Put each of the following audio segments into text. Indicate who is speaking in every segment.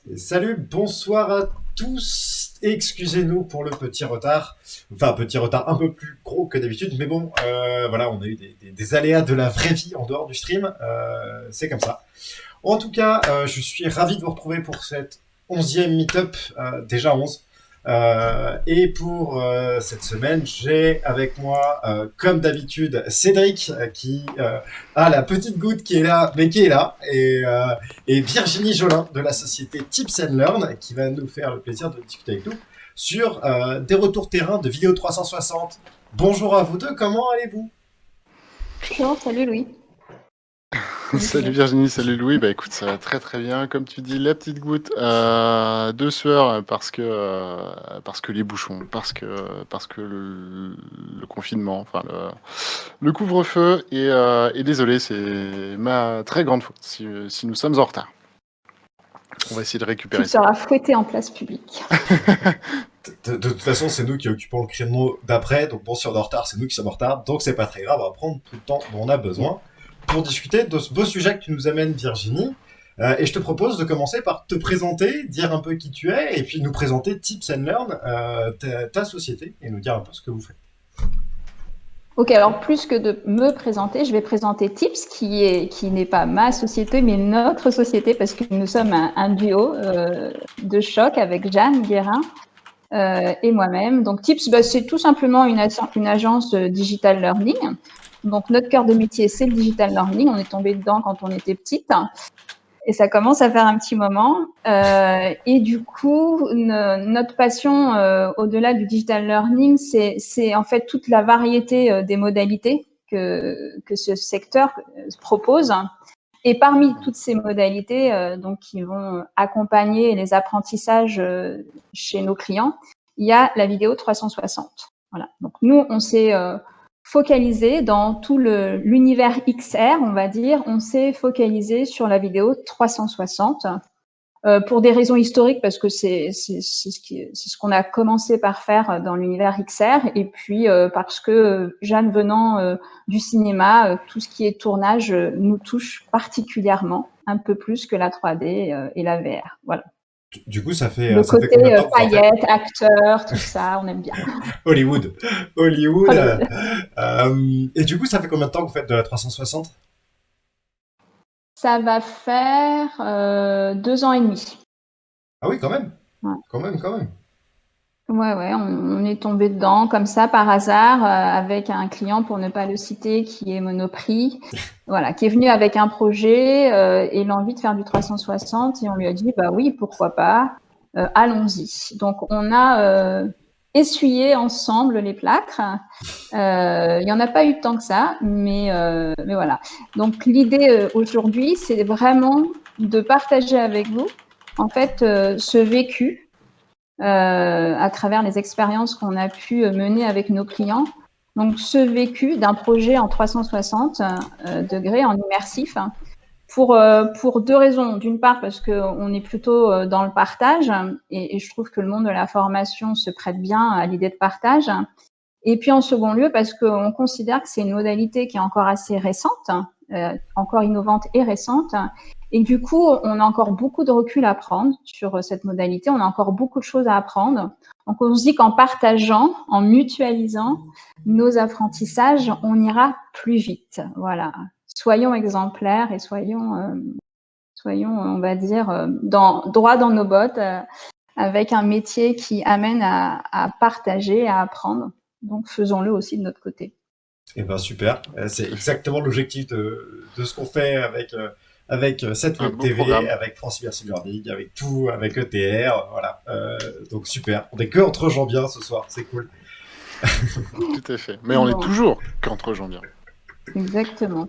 Speaker 1: Et salut, bonsoir à tous. Excusez-nous pour le petit retard. Enfin, petit retard un peu plus gros que d'habitude, mais bon, voilà, on a eu des aléas de la vraie vie en dehors du stream. C'est comme ça. En tout cas, je suis ravi de vous retrouver pour cette 11e meet-up, déjà 11. Et pour cette semaine, j'ai avec moi, comme d'habitude, Cédric, qui a la petite goutte qui est là, mais qui est là, et Virginie Jolin de la société Tips and Learn, qui va nous faire le plaisir de discuter avec nous sur des retours terrain de Vidéo 360. Bonjour à vous deux, comment allez-vous?
Speaker 2: Bonjour, salut Louis.
Speaker 3: Salut Virginie, salut Louis. Bah écoute, ça va très très bien. Comme tu dis, la petite goutte de sueur parce que les bouchons, parce que le confinement, enfin le couvre-feu et désolé, c'est ma très grande faute si nous sommes en retard. On va essayer de récupérer
Speaker 2: Tu
Speaker 3: ça.
Speaker 2: seras fouetté en place publique.
Speaker 1: De toute façon, c'est nous qui occupons le créneau d'après, donc bon, si on est en retard, c'est nous qui sommes en retard, donc c'est pas très grave, on va prendre tout le temps dont on a besoin pour discuter de ce beau sujet que tu nous amènes, Virginie. Et je te propose de commencer par te présenter, dire un peu qui tu es, et puis nous présenter Tips and Learn, ta société, et nous dire un peu ce que vous faites.
Speaker 2: Ok, alors plus que de me présenter, je vais présenter Tips, qui n'est pas ma société, mais notre société, parce que nous sommes un duo de choc avec Jeanne Guérin et moi-même. Donc Tips, c'est tout simplement une agence de digital learning. Donc notre cœur de métier, c'est le digital learning. On est tombé dedans quand on était petite. Et ça commence à faire un petit moment. Et du coup, notre passion, au-delà du digital learning, c'est en fait toute la variété des modalités que ce secteur propose. Et parmi toutes ces modalités, donc qui vont accompagner les apprentissages chez nos clients, il y a la vidéo 360. Voilà. Donc nous, on s'est focalisé dans tout l'univers XR, on va dire. On s'est focalisé sur la vidéo 360 pour des raisons historiques, parce que c'est ce qu'on a commencé par faire dans l'univers XR, et puis parce que Jeanne venant du cinéma, tout ce qui est tournage nous touche particulièrement, un peu plus que la 3D et la VR. Voilà.
Speaker 1: Du coup, ça fait
Speaker 2: Le
Speaker 1: combien
Speaker 2: côté
Speaker 1: de temps que vous en faites?
Speaker 2: paillettes, acteurs, tout ça, on aime bien.
Speaker 1: Hollywood. Hollywood.
Speaker 2: Hollywood.
Speaker 1: Et du coup, ça fait combien de temps que vous faites de la 360?
Speaker 2: Ça va faire 2 ans et demi.
Speaker 1: Ah oui, quand même.
Speaker 2: Ouais.
Speaker 1: Quand même.
Speaker 2: Ouais, on est tombé dedans comme ça par hasard avec un client, pour ne pas le citer, qui est Monoprix, voilà, qui est venu avec un projet et l'envie de faire du 360, et on lui a dit bah oui, pourquoi pas, allons-y. Donc on a essuyé ensemble les plâtres. Il y en a pas eu tant que ça, mais voilà. Donc l'idée aujourd'hui, c'est vraiment de partager avec vous en fait ce vécu à travers les expériences qu'on a pu mener avec nos clients. Donc, ce vécu d'un projet en 360 degrés, en immersif, pour deux raisons. D'une part, parce qu'on est plutôt dans le partage, et je trouve que le monde de la formation se prête bien à l'idée de partage. Et puis, en second lieu, parce qu'on considère que c'est une modalité qui est encore assez récente, encore innovante et récente. Et du coup, on a encore beaucoup de recul à prendre sur cette modalité. On a encore beaucoup de choses à apprendre. Donc, on se dit qu'en partageant, en mutualisant nos apprentissages, on ira plus vite. Voilà. Soyons exemplaires et soyons, on va dire, droit dans nos bottes, avec un métier qui amène à partager, à apprendre. Donc, faisons-le aussi de notre côté.
Speaker 1: Eh ben super, c'est exactement l'objectif de ce qu'on fait avec cette
Speaker 3: Un
Speaker 1: web
Speaker 3: beau
Speaker 1: TV,
Speaker 3: programme.
Speaker 1: avec France Cyberlearning, avec tout, avec ETR, voilà. Donc super, on est que entre gens bien ce soir, c'est cool.
Speaker 3: Tout à fait. Mais on est toujours qu'entre gens bien.
Speaker 2: Exactement.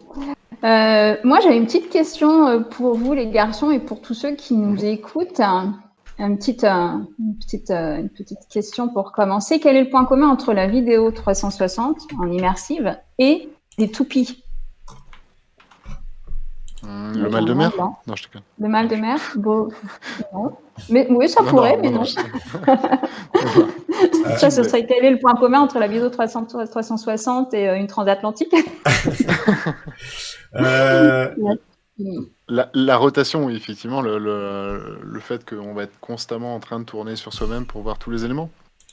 Speaker 2: Moi, j'avais une petite question pour vous, les garçons, et pour tous ceux qui nous écoutent. Une petite question pour commencer. Quel est le point commun entre la vidéo 360 en immersive et des toupies?
Speaker 3: Le mal de mer? Non, je te connais.
Speaker 2: Le mal de mer? Bon, non. Mais oui, ça
Speaker 3: Non,
Speaker 2: pourrait, mais
Speaker 3: non.
Speaker 2: Ça, ce serait quel est le point commun entre la vidéo 360 et une transatlantique?
Speaker 3: La rotation, oui, effectivement, le fait qu'on va être constamment en train de tourner sur soi-même pour voir tous les éléments.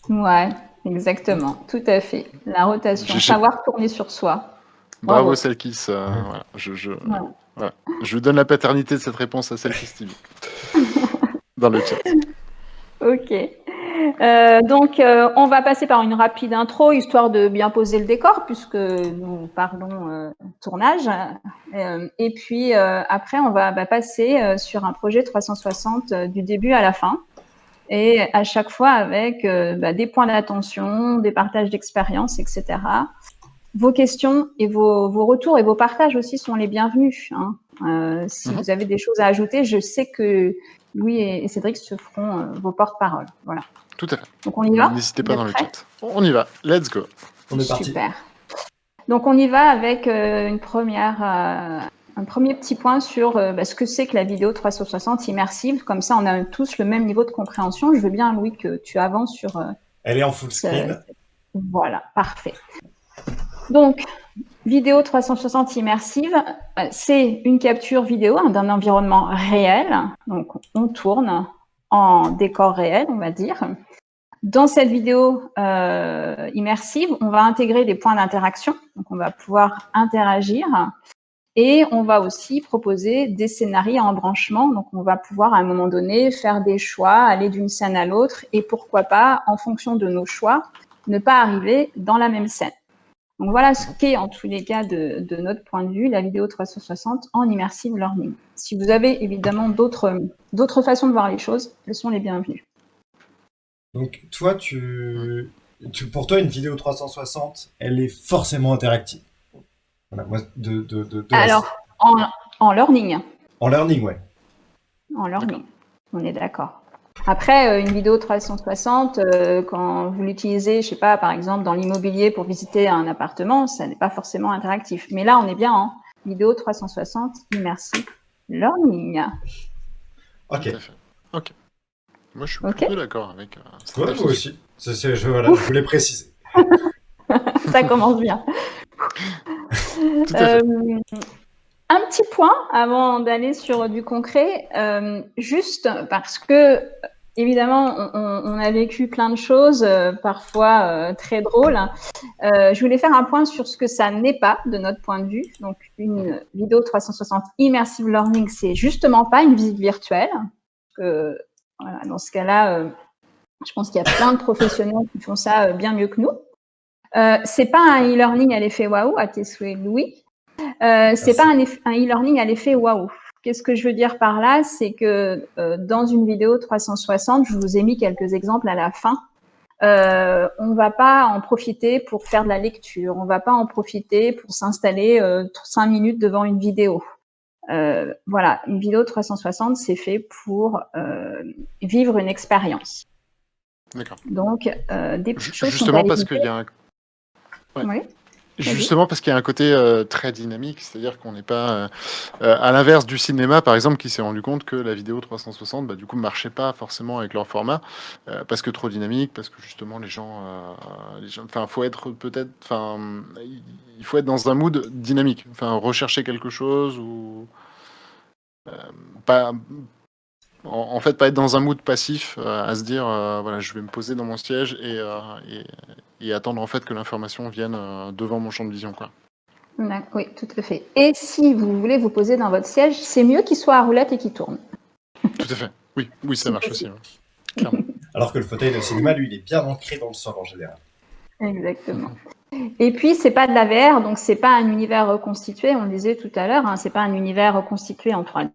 Speaker 2: Ouais, exactement, tout à fait. La rotation, savoir tourner sur soi.
Speaker 3: Bravo Selkis. Voilà. Voilà. Je donne la paternité de cette réponse à Selkis TV dans le chat.
Speaker 2: Ok. Donc, on va passer par une rapide intro, histoire de bien poser le décor, puisque nous parlons tournage. Et puis, après, on va passer sur un projet 360 du début à la fin. Et à chaque fois avec des points d'attention, des partages d'expérience, etc. Vos questions et vos retours et vos partages aussi sont les bienvenus. Hein. Si vous avez des choses à ajouter, je sais que Louis et Cédric se feront vos porte-paroles. Voilà.
Speaker 3: Tout à fait.
Speaker 2: Donc on y va.
Speaker 3: N'hésitez pas dans le chat. On y va. Let's go.
Speaker 1: On est parti.
Speaker 2: Super. Donc on y va avec un premier petit point sur ce que c'est que la vidéo 360 immersive. Comme ça, on a tous le même niveau de compréhension. Je veux bien, Louis, que tu avances sur...
Speaker 1: Elle est en full screen.
Speaker 2: Voilà, parfait. Donc, vidéo 360 immersive, c'est une capture vidéo d'un environnement réel. Donc, on tourne en décor réel, on va dire. Dans cette vidéo immersive, on va intégrer des points d'interaction. Donc, on va pouvoir interagir. Et on va aussi proposer des scénarios en branchement. Donc, on va pouvoir à un moment donné faire des choix, aller d'une scène à l'autre et pourquoi pas, en fonction de nos choix, ne pas arriver dans la même scène. Donc, voilà ce qu'est, en tous les cas, de notre point de vue, la vidéo 360 en immersive learning. Si vous avez évidemment d'autres façons de voir les choses, elles sont les bienvenues.
Speaker 1: Donc, toi, pour toi, une vidéo 360, elle est forcément interactive. Voilà, moi,
Speaker 2: Alors, en learning.
Speaker 1: En learning, ouais.
Speaker 2: En learning, on est d'accord. Après, une vidéo 360, quand vous l'utilisez, je sais pas, par exemple, dans l'immobilier pour visiter un appartement, ça n'est pas forcément interactif. Mais là, on est bien en vidéo 360 immersive learning.
Speaker 1: Ok.
Speaker 3: Ok. Moi, je suis plutôt d'accord avec
Speaker 1: moi aussi. Je voulais préciser.
Speaker 2: Ça commence bien.
Speaker 3: Tout à fait.
Speaker 2: Un petit point avant d'aller sur du concret, juste parce que, évidemment, on a vécu plein de choses, parfois très drôles. Je voulais faire un point sur ce que ça n'est pas de notre point de vue. Donc, une vidéo 360 immersive learning, c'est justement pas une visite virtuelle. Voilà, dans ce cas-là, je pense qu'il y a plein de professionnels qui font ça bien mieux que nous. C'est pas un e-learning à l'effet waouh, à tes souhaits, Louis. C'est pas un e-learning à l'effet waouh. Qu'est-ce que je veux dire par là? C'est que dans une vidéo 360, je vous ai mis quelques exemples à la fin. On va pas en profiter pour faire de la lecture. On va pas en profiter pour s'installer 5 minutes devant une vidéo. Voilà, une vidéo 360, c'est fait pour vivre une expérience.
Speaker 3: D'accord.
Speaker 2: Donc, des petites choses.
Speaker 3: Justement parce qu'il y a un...
Speaker 2: Oui.
Speaker 3: Justement parce qu'il y a un côté très dynamique, c'est-à-dire qu'on n'est pas à l'inverse du cinéma par exemple qui s'est rendu compte que la vidéo 360 du coup marchait pas forcément avec leur format parce que trop dynamique, parce que justement les gens faut être il faut être dans un mood dynamique, rechercher quelque chose ou pas. En fait, pas être dans un mood passif, à se dire voilà, je vais me poser dans mon siège et attendre en fait que l'information vienne devant mon champ de vision, quoi.
Speaker 2: Oui, tout à fait. Et si vous voulez vous poser dans votre siège, c'est mieux qu'il soit à roulette et qu'il tourne.
Speaker 3: Tout à fait. Oui, ça marche aussi. Clairement.
Speaker 1: Alors que le fauteuil de cinéma, lui, il est bien ancré dans le sol en général.
Speaker 2: Exactement. Et puis, c'est pas de la VR, donc c'est pas un univers reconstitué. On le disait tout à l'heure, c'est pas un univers reconstitué en 3D.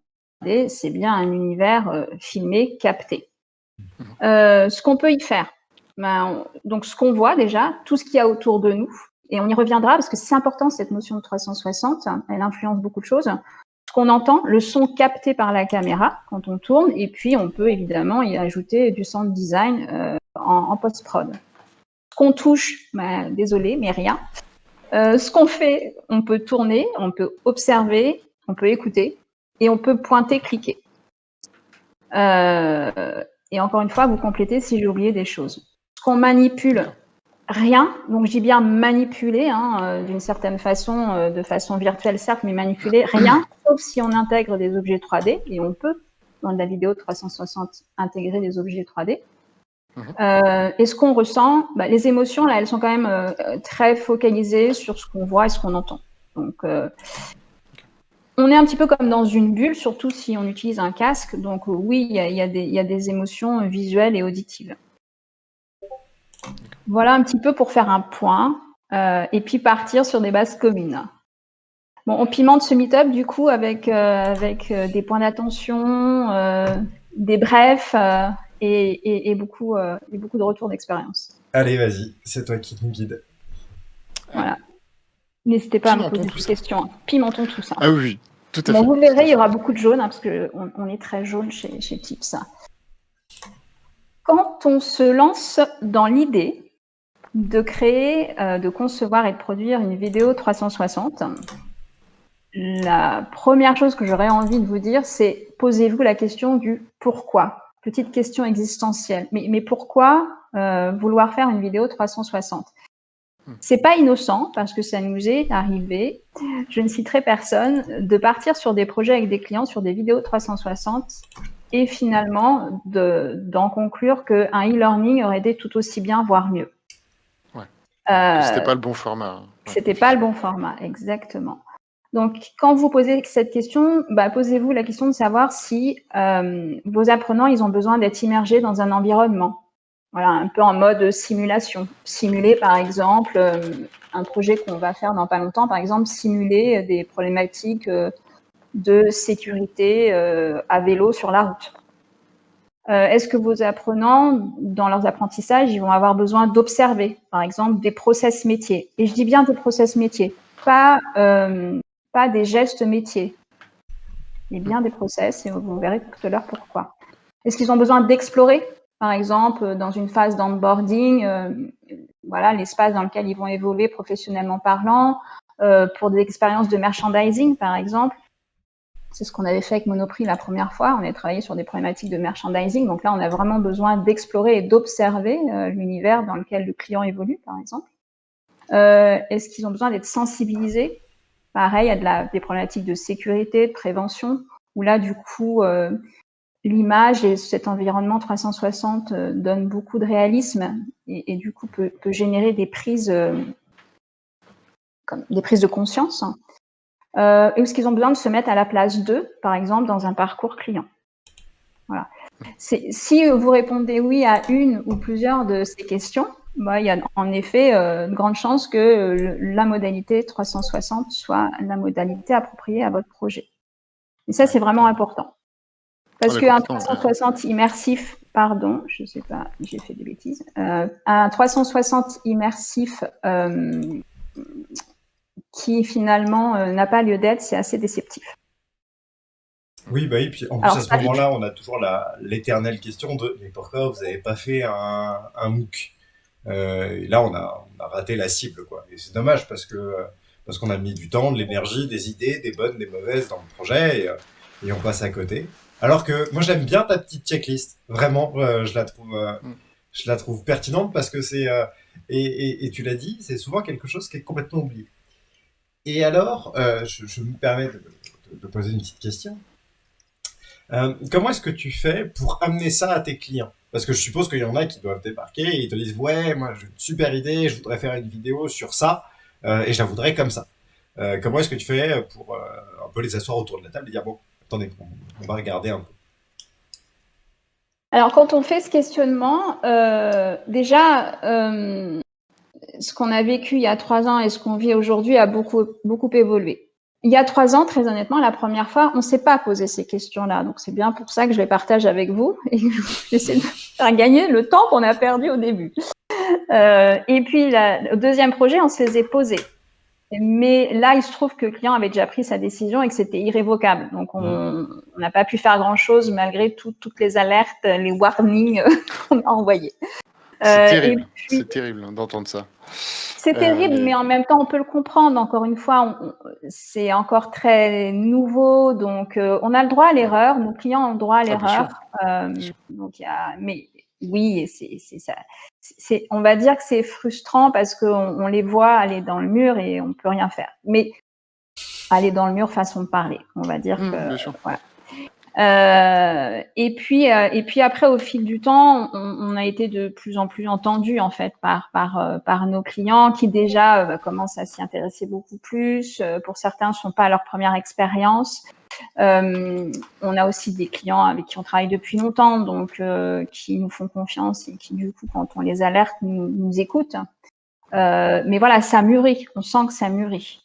Speaker 2: C'est bien un univers filmé, capté. Ce qu'on peut y faire, donc ce qu'on voit déjà, tout ce qu'il y a autour de nous, et on y reviendra parce que c'est important cette notion de 360, elle influence beaucoup de choses. Ce qu'on entend, le son capté par la caméra quand on tourne, et puis on peut évidemment y ajouter du sound design en post-prod. Ce qu'on touche, désolé, mais rien. Ce qu'on fait, on peut tourner, on peut observer, on peut écouter, et on peut pointer, cliquer. Et encore une fois, vous complétez si j'ai oublié des choses. Ce qu'on manipule, rien. Donc, je dis bien manipuler, d'une certaine façon, de façon virtuelle, certes, mais manipuler, rien. sauf si on intègre des objets 3D, et on peut, dans de la vidéo 360, intégrer des objets 3D. Et ce qu'on ressent, les émotions, là, elles sont quand même très focalisées sur ce qu'on voit et ce qu'on entend. Donc, on est un petit peu comme dans une bulle, surtout si on utilise un casque. Donc, oui, il y a des émotions visuelles et auditives. Voilà un petit peu pour faire un point et puis partir sur des bases communes. Bon, on pimente ce meet-up du coup avec des points d'attention, des brefs et beaucoup de retours d'expérience.
Speaker 1: Allez, vas-y, c'est toi qui nous guide.
Speaker 2: Voilà. N'hésitez pas à me
Speaker 3: Pimentons
Speaker 2: poser
Speaker 3: tout
Speaker 2: des
Speaker 3: ça.
Speaker 2: questions. Pimentons tout ça.
Speaker 3: Ah oui, tout à
Speaker 2: Bon,
Speaker 3: fait.
Speaker 2: vous verrez, il y aura beaucoup de jaune parce qu'on est très jaune chez Tips. Quand on se lance dans l'idée de créer, de concevoir et de produire une vidéo 360, la première chose que j'aurais envie de vous dire, c'est posez-vous la question du pourquoi. Petite question existentielle. Mais pourquoi vouloir faire une vidéo 360 ? C'est pas innocent parce que ça nous est arrivé, je ne citerai personne, de partir sur des projets avec des clients sur des vidéos 360 et finalement d'en conclure qu'un e-learning aurait été tout aussi bien, voire mieux.
Speaker 3: Ouais. C'était pas le bon format. Ouais.
Speaker 2: C'était pas le bon format, exactement. Donc, quand vous posez cette question, posez-vous la question de savoir si vos apprenants, ils ont besoin d'être immergés dans un environnement. Voilà, un peu en mode simulation. Simuler, par exemple, un projet qu'on va faire dans pas longtemps, par exemple, simuler des problématiques de sécurité à vélo sur la route. Est-ce que vos apprenants, dans leurs apprentissages, ils vont avoir besoin d'observer, par exemple, des process métiers? Et je dis bien des process métiers, pas des gestes métiers, mais bien des process, et vous verrez tout à l'heure pourquoi. Est-ce qu'ils ont besoin d'explorer, par exemple, dans une phase d'onboarding, voilà, l'espace dans lequel ils vont évoluer professionnellement parlant, pour des expériences de merchandising, par exemple? C'est ce qu'on avait fait avec Monoprix la première fois. On a travaillé sur des problématiques de merchandising. Donc là, on a vraiment besoin d'explorer et d'observer l'univers dans lequel le client évolue, par exemple. Est-ce qu'ils ont besoin d'être sensibilisés? Pareil, il y a des problématiques de sécurité, de prévention, où là, du coup, l'image et cet environnement 360 donne beaucoup de réalisme et du coup peut générer des prises de conscience. Est-ce qu'ils ont besoin de se mettre à la place d'eux, par exemple, dans un parcours client? Voilà. Si vous répondez oui à une ou plusieurs de ces questions, il y a en effet de grandes chances que la modalité 360 soit la modalité appropriée à votre projet. Et ça, c'est vraiment important. Parce qu'un 360 immersif, pardon, je ne sais pas, j'ai fait des bêtises, un 360 immersif qui finalement n'a pas lieu d'être, c'est assez déceptif.
Speaker 1: Oui, puis en plus à ce moment-là, on a toujours l'éternelle question de mais pourquoi vous n'avez pas fait un MOOC? Et là, on a raté la cible, quoi. Et c'est dommage parce qu'on a mis du temps, de l'énergie, des idées, des bonnes, des mauvaises dans le projet, et on passe à côté. Alors que moi, j'aime bien ta petite checklist. Vraiment, je la trouve pertinente parce que c'est et tu l'as dit, c'est souvent quelque chose qui est complètement oublié. Et alors, je me permets de poser une petite question. Comment est-ce que tu fais pour amener ça à tes clients? Parce que je suppose qu'il y en a qui doivent débarquer et ils te disent ouais, moi j'ai une super idée, je voudrais faire une vidéo sur ça et je la voudrais comme ça. Comment est-ce que tu fais pour un peu les asseoir autour de la table et dire bon, attendez, on va regarder un peu.
Speaker 2: Alors quand on fait ce questionnement, déjà ce qu'on a vécu il y a 3 ans et ce qu'on vit aujourd'hui a beaucoup évolué. Il y a 3 ans, très honnêtement, la première fois, on ne s'est pas posé ces questions-là. Donc, c'est bien pour ça que je les partage avec vous et que j'essaie de faire gagner le temps qu'on a perdu au début. Et puis, au deuxième projet, on se les est posés. Mais là, il se trouve que le client avait déjà pris sa décision et que c'était irrévocable. Donc, on n'a pas pu faire grand-chose malgré toutes les alertes, les warnings qu'on a envoyés.
Speaker 3: C'est terrible, c'est terrible d'entendre ça.
Speaker 2: C'est terrible, mais en même temps, on peut le comprendre. Encore une fois, c'est encore très nouveau, donc on a le droit à l'erreur. Nos clients ont le droit à l'erreur. Mais oui, c'est ça. On va dire que c'est frustrant parce qu'on les voit aller dans le mur et on peut rien faire. Mais aller dans le mur façon de parler. On va dire que
Speaker 3: Bien sûr.
Speaker 2: voilà. Et puis après, au fil du temps, on a été de plus en plus entendu en fait par nos clients qui déjà commencent à s'y intéresser beaucoup plus. Pour certains, ce sont pas leur première expérience. On a aussi des clients avec qui on travaille depuis longtemps, donc qui nous font confiance et qui du coup, quand on les alerte, nous écoutent. Mais voilà, ça mûrit. On sent que ça mûrit.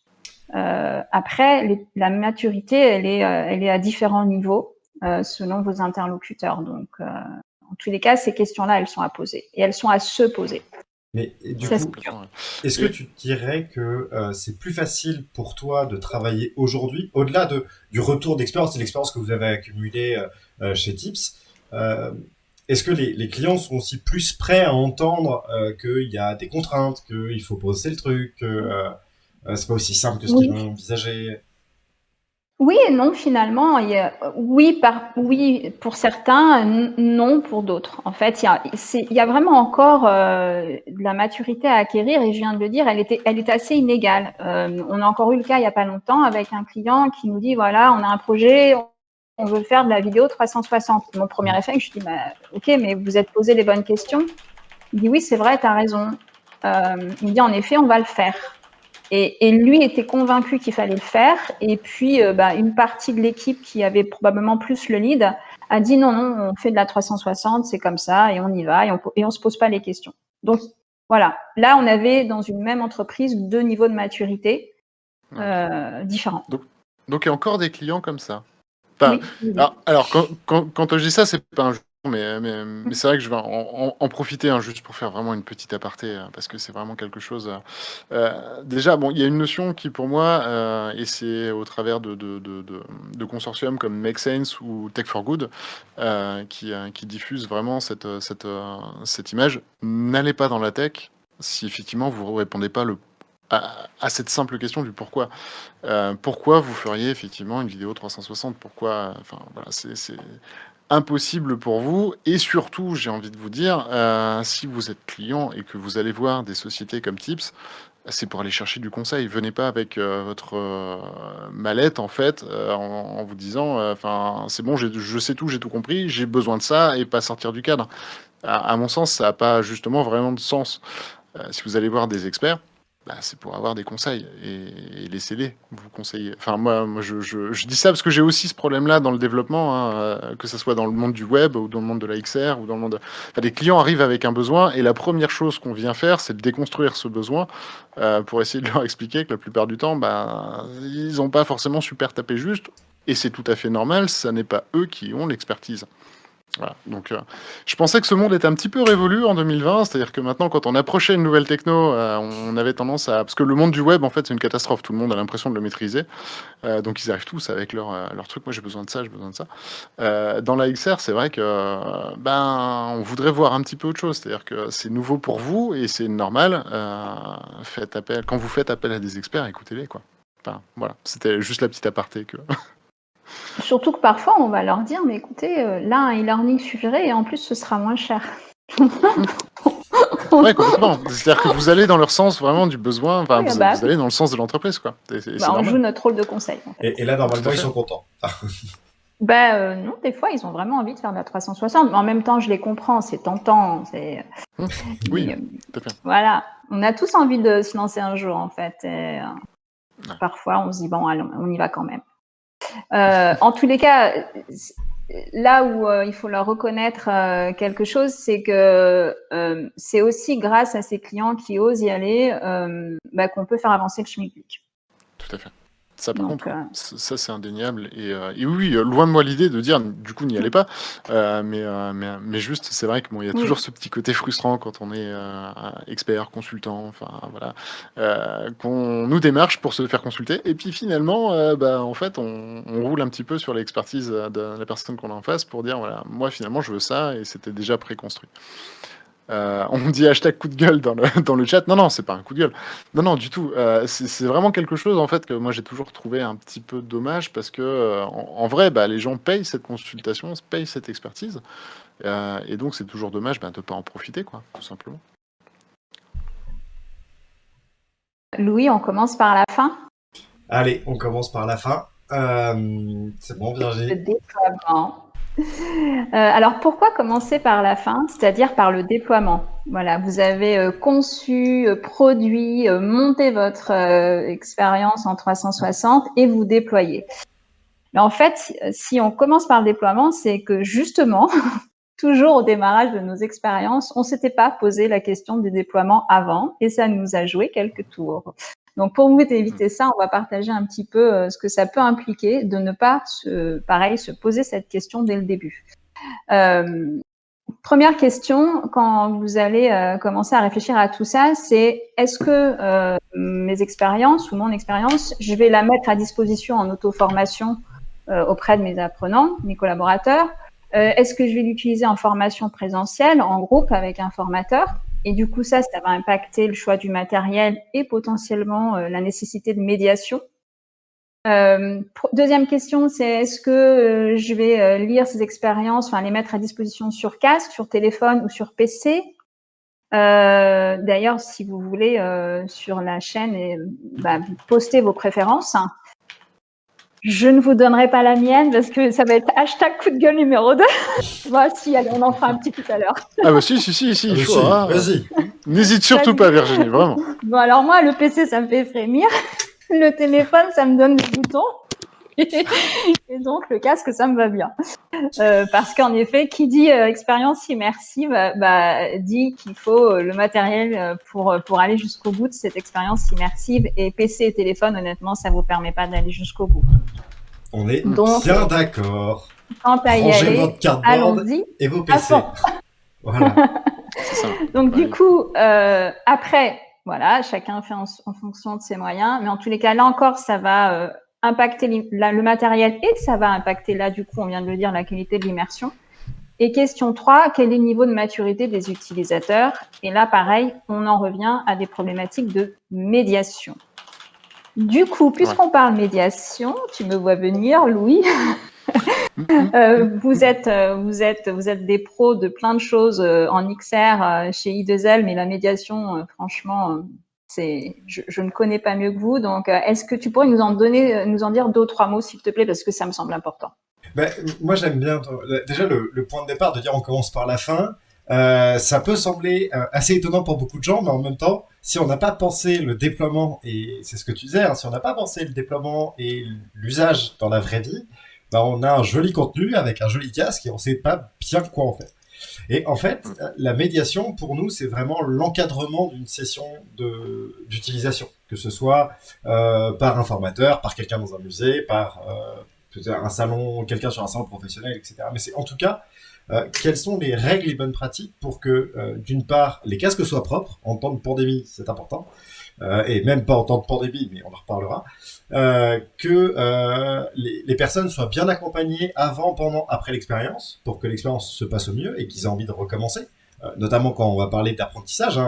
Speaker 2: Après, la maturité, elle est à différents niveaux selon vos interlocuteurs. Donc, en tous les cas, ces questions-là, elles sont à poser et elles sont à se poser.
Speaker 1: Mais du
Speaker 2: Ça,
Speaker 1: coup,
Speaker 2: c'est sûr.
Speaker 1: est-ce que tu dirais que c'est plus facile pour toi de travailler aujourd'hui, au-delà du retour d'expérience et l'expérience que vous avez accumulée chez Tips, est-ce que les clients sont aussi plus prêts à entendre qu'il y a des contraintes, qu'il faut poser le truc, que c'est pas aussi simple que ce qu'ils
Speaker 2: Oui.
Speaker 1: ont envisagé?
Speaker 2: Oui et non, finalement. Oui, pour certains, non pour d'autres. En fait, il y a vraiment encore de la maturité à acquérir et je viens de le dire, elle est assez inégale. On a encore eu le cas il n'y a pas longtemps avec un client qui nous dit, voilà, on a un projet, on veut faire de la vidéo 360. Mon premier réflexe, je dis, ok, mais vous êtes posé les bonnes questions? Il dit, oui, c'est vrai, tu as raison. Il me dit, en effet, on va le faire. Et lui était convaincu qu'il fallait le faire. Et puis, une partie de l'équipe qui avait probablement plus le lead a dit non, on fait de la 360, c'est comme ça, et on y va, et on se pose pas les questions. Donc, voilà. Là, on avait dans une même entreprise 2 niveaux de maturité différents.
Speaker 3: Donc, il y a encore des clients comme ça. Enfin,
Speaker 2: Oui.
Speaker 3: alors quand je dis ça, c'est pas un jeu, mais c'est vrai que je vais en profiter juste pour faire vraiment une petite aparté, parce que c'est vraiment quelque chose. Déjà, bon, il y a une notion qui pour moi, et c'est au travers de consortiums comme Make Sense ou Tech for Good, qui diffusent vraiment cette image. N'allez pas dans la tech si effectivement vous ne répondez pas à cette simple question du pourquoi. Pourquoi vous feriez effectivement une vidéo 360? Pourquoi? Enfin, voilà, c'est impossible pour vous. Et surtout, j'ai envie de vous dire, si vous êtes client et que vous allez voir des sociétés comme Tips, c'est pour aller chercher du conseil. Venez pas avec votre mallette en fait, en vous disant, enfin, c'est bon, je sais tout, j'ai tout compris, j'ai besoin de ça et pas sortir du cadre. À mon sens, ça n'a pas justement vraiment de sens. Si vous allez voir des experts, c'est pour avoir des conseils et laissez-les vous conseiller. Enfin, moi je dis ça parce que j'ai aussi ce problème-là dans le développement, que ce soit dans le monde du web ou dans le monde de la XR ou dans le monde. Enfin, des clients arrivent avec un besoin et la première chose qu'on vient faire, c'est de déconstruire ce besoin pour essayer de leur expliquer que la plupart du temps, ils n'ont pas forcément super tapé juste et c'est tout à fait normal. Ça n'est pas eux qui ont l'expertise. Voilà. Donc, je pensais que ce monde était un petit peu révolu en 2020, c'est-à-dire que maintenant, quand on approchait une nouvelle techno, on avait tendance à... Parce que le monde du web, en fait, c'est une catastrophe, tout le monde a l'impression de le maîtriser, donc ils arrivent tous avec leur truc, moi j'ai besoin de ça, j'ai besoin de ça. Dans la XR, c'est vrai que, on voudrait voir un petit peu autre chose, c'est-à-dire que c'est nouveau pour vous, et c'est normal, quand vous faites appel à des experts, écoutez-les, quoi. Enfin, voilà, c'était juste la petite aparté que...
Speaker 2: Surtout que parfois, on va leur dire, mais écoutez, là, un e-learning suffirait et en plus, ce sera moins cher.
Speaker 3: Ouais, complètement. C'est-à-dire que vous allez dans leur sens vraiment du besoin, enfin,
Speaker 2: Oui,
Speaker 3: vous allez dans le sens de l'entreprise, quoi. C'est
Speaker 2: on
Speaker 3: normal.
Speaker 2: joue notre rôle de conseil. En fait.
Speaker 1: Et là, normalement, ils sont contents.
Speaker 2: Non, des fois, ils ont vraiment envie de faire de la 360. Mais en même temps, je les comprends, c'est tentant.
Speaker 3: Oui,
Speaker 2: Mais,
Speaker 3: tout à fait.
Speaker 2: voilà, on a tous envie de se lancer un jour, en fait. Et, parfois, on se dit, bon, allons, on y va quand même. En tous les cas, là où il faut leur reconnaître quelque chose, c'est que c'est aussi grâce à ces clients qui osent y aller qu'on peut faire avancer le schmilblick.
Speaker 3: Tout à fait. Ça, par
Speaker 2: Donc,
Speaker 3: contre, ça c'est indéniable. Et oui, loin de moi l'idée de dire, du coup, n'y allez pas. Mais juste, c'est vrai que il y a toujours ce petit côté frustrant quand on est expert, consultant, enfin voilà, qu'on nous démarche pour se faire consulter. Et puis finalement, en fait, on roule un petit peu sur l'expertise de la personne qu'on a en face pour dire, voilà, moi finalement, je veux ça et c'était déjà préconstruit. On me dit hashtag coup de gueule dans le chat. Non, c'est pas un coup de gueule. Non, du tout. C'est vraiment quelque chose en fait que moi j'ai toujours trouvé un petit peu dommage parce que en vrai, les gens payent cette consultation, payent cette expertise, et donc c'est toujours dommage de pas en profiter, quoi, tout simplement.
Speaker 2: Louis, on commence par la fin.
Speaker 1: Allez, on commence par la fin. C'est bon,
Speaker 2: Le
Speaker 1: Virginie.
Speaker 2: déploiement. Alors pourquoi commencer par la fin, c'est-à-dire par le déploiement? Voilà, vous avez conçu, produit, monté votre expérience en 360 et vous déployez. Mais en fait, si on commence par le déploiement, c'est que justement, toujours au démarrage de nos expériences, on ne s'était pas posé la question du déploiement avant et ça nous a joué quelques tours. Donc, pour vous éviter ça, on va partager un petit peu ce que ça peut impliquer de ne pas se poser cette question dès le début. Première question, quand vous allez commencer à réfléchir à tout ça, c'est est-ce que mes expériences ou mon expérience, je vais la mettre à disposition en auto-formation auprès de mes apprenants, mes collaborateurs? Est-ce que je vais l'utiliser en formation présentielle, en groupe avec un formateur? Et du coup, ça va impacter le choix du matériel et potentiellement la nécessité de médiation. Deuxième question, c'est est-ce que je vais lire ces expériences, enfin les mettre à disposition sur casque, sur téléphone ou sur PC? D'ailleurs, si vous voulez, sur la chaîne, vous postez vos préférences. Je ne vous donnerai pas la mienne parce que ça va être hashtag coup de gueule numéro 2. Bon, si, allez, on en fera un petit tout à l'heure.
Speaker 3: Ah bah si, il faut.
Speaker 1: Vas-y.
Speaker 3: N'hésite surtout pas, Virginie, vraiment.
Speaker 2: Bon, alors moi, le PC, ça me fait frémir. Le téléphone, ça me donne des boutons. Et donc, le casque, ça me va bien. Parce qu'en effet, qui dit expérience immersive, dit qu'il faut le matériel pour aller jusqu'au bout de cette expérience immersive. Et PC et téléphone, honnêtement, ça ne vous permet pas d'aller jusqu'au bout.
Speaker 1: On est bien d'accord.
Speaker 2: Quant à y
Speaker 1: Rangez
Speaker 2: aller,
Speaker 1: votre cardboard
Speaker 2: allons-y.
Speaker 1: et vos PC. Voilà.
Speaker 3: C'est ça.
Speaker 2: Donc, du coup, après, voilà, chacun fait en fonction de ses moyens. Mais en tous les cas, là encore, ça va impacter le matériel et ça va impacter, là, du coup, on vient de le dire, la qualité de l'immersion. Et question 3, quel est le niveau de maturité des utilisateurs? Et là, pareil, on en revient à des problématiques de médiation. Du coup, puisqu'on parle médiation, tu me vois venir, Louis. Vous êtes des pros de plein de choses en XR chez I2L, mais la médiation, franchement, je ne connais pas mieux que vous. Donc, est-ce que tu pourrais nous en dire 2 ou 3 mots, s'il te plaît, parce que ça me semble important.
Speaker 1: Moi, j'aime bien déjà le point de départ de dire on commence par la fin. Ça peut sembler assez étonnant pour beaucoup de gens, mais en même temps, si on n'a pas pensé le déploiement, et c'est ce que tu disais, hein, si on n'a pas pensé le déploiement et l'usage dans la vraie vie, on a un joli contenu avec un joli casque et on ne sait pas bien quoi en fait. Et en fait, la médiation, pour nous, c'est vraiment l'encadrement d'une session d'utilisation, que ce soit par un formateur, par quelqu'un dans un musée, par un salon, quelqu'un sur un salon professionnel, etc. Mais c'est en tout cas, quelles sont les règles et bonnes pratiques pour que, d'une part, les casques soient propres, en temps de pandémie, c'est important, et même pas en temps de pandémie, mais on en reparlera, que les personnes soient bien accompagnées avant, pendant, après l'expérience, pour que l'expérience se passe au mieux et qu'ils aient envie de recommencer, notamment quand on va parler d'apprentissage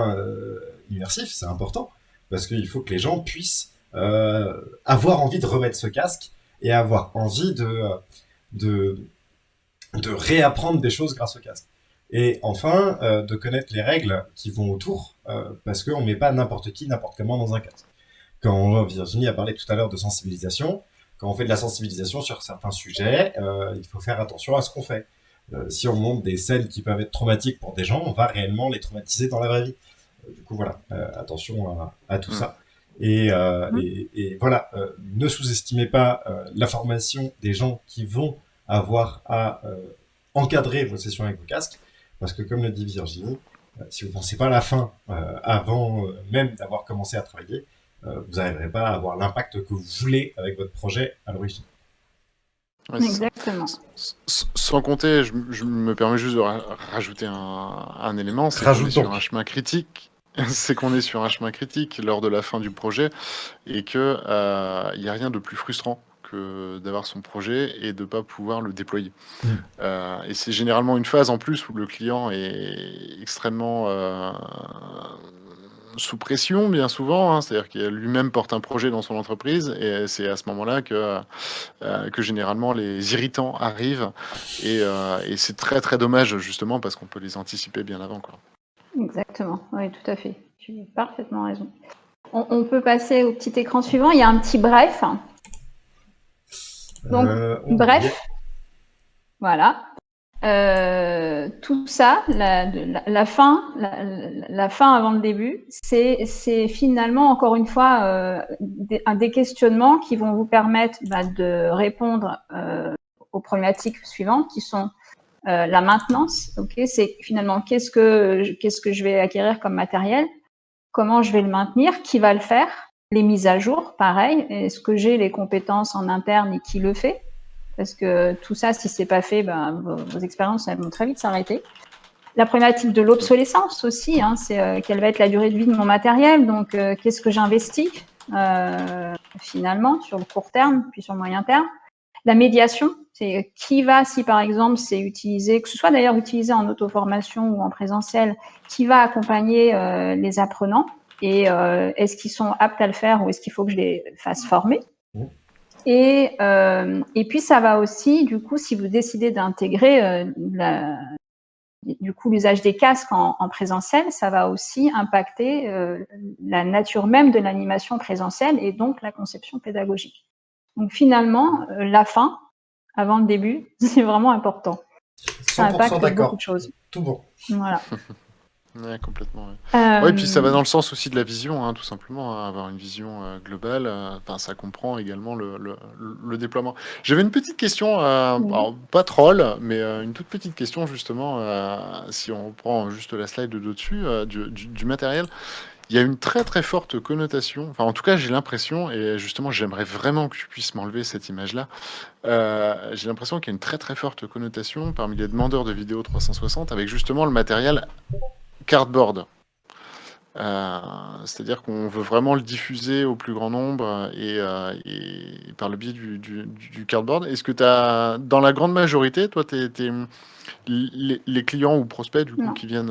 Speaker 1: immersif, c'est important, parce qu'il faut que les gens puissent avoir envie de remettre ce casque et avoir envie de réapprendre des choses grâce au casque. Et enfin, de connaître les règles qui vont autour, parce qu'on ne met pas n'importe qui, n'importe comment dans un casque. Quand Virginie a parlé tout à l'heure de sensibilisation, quand on fait de la sensibilisation sur certains sujets, il faut faire attention à ce qu'on fait. Si on montre des scènes qui peuvent être traumatiques pour des gens, on va réellement les traumatiser dans la vraie vie. Du coup, voilà, attention à tout ça. Et voilà, ne sous-estimez pas la formation des gens qui vont avoir à encadrer vos sessions avec vos casques, parce que comme le dit Virginie, si vous ne pensez pas à la fin, avant même d'avoir commencé à travailler, vous n'arriverez pas à avoir l'impact que vous voulez avec votre projet à l'origine.
Speaker 2: Ouais, exactement.
Speaker 3: Sans compter, je me permets juste de rajouter un élément, c'est qu'on est sur un chemin critique. C'est qu'on est sur un chemin critique lors de la fin du projet et que il n'y a rien de plus frustrant que d'avoir son projet et de ne pas pouvoir le déployer. Et c'est généralement une phase en plus où le client est extrêmement sous pression bien souvent, hein, c'est-à-dire qu'il lui-même porte un projet dans son entreprise et c'est à ce moment-là que généralement les irritants arrivent et c'est très très dommage justement parce qu'on peut les anticiper bien avant, quoi.
Speaker 2: Exactement, oui, tout à fait. Tu as parfaitement raison. On peut passer au petit écran suivant. Il y a un petit bref. Donc, bref, voilà. Tout ça, la fin avant le début, c'est finalement, encore une fois, des questionnements qui vont vous permettre de répondre aux problématiques suivantes qui sont la maintenance. Okay, c'est finalement qu'est-ce que je vais acquérir comme matériel, comment je vais le maintenir, qui va le faire, les mises à jour, pareil, est-ce que j'ai les compétences en interne et qui le fait? Parce que tout ça, si c'est pas fait, vos expériences elles vont très vite s'arrêter. La problématique de l'obsolescence aussi, hein, c'est quelle va être la durée de vie de mon matériel, donc qu'est-ce que j'investis finalement sur le court terme, puis sur le moyen terme. La médiation, c'est qui va, si par exemple c'est utilisé, que ce soit d'ailleurs utilisé en auto-formation ou en présentiel, qui va accompagner les apprenants et est-ce qu'ils sont aptes à le faire ou est-ce qu'il faut que je les fasse former? Et puis ça va aussi, du coup, si vous décidez d'intégrer l'usage des casques en présentiel, ça va aussi impacter la nature même de l'animation présentielle et donc la conception pédagogique. Donc finalement, la fin, avant le début, c'est vraiment important. Ça impacte beaucoup de choses.
Speaker 1: Tout bon.
Speaker 2: Voilà.
Speaker 3: Ouais, complètement. Ouais. Et puis ça va dans le sens aussi de la vision, hein, tout simplement, hein, avoir une vision globale. Ça comprend également le déploiement. J'avais une petite question, alors, pas troll, mais une toute petite question justement, si on reprend juste la slide de dessus, du matériel. Il y a une très très forte connotation, enfin en tout cas j'ai l'impression, et justement j'aimerais vraiment que tu puisses m'enlever cette image-là, j'ai l'impression qu'il y a une très très forte connotation parmi les demandeurs de vidéos 360 avec justement le matériel cardboard. C'est-à-dire qu'on veut vraiment le diffuser au plus grand nombre et par le biais du cardboard. Est-ce que dans la grande majorité, toi, les clients ou prospects du coup, qui viennent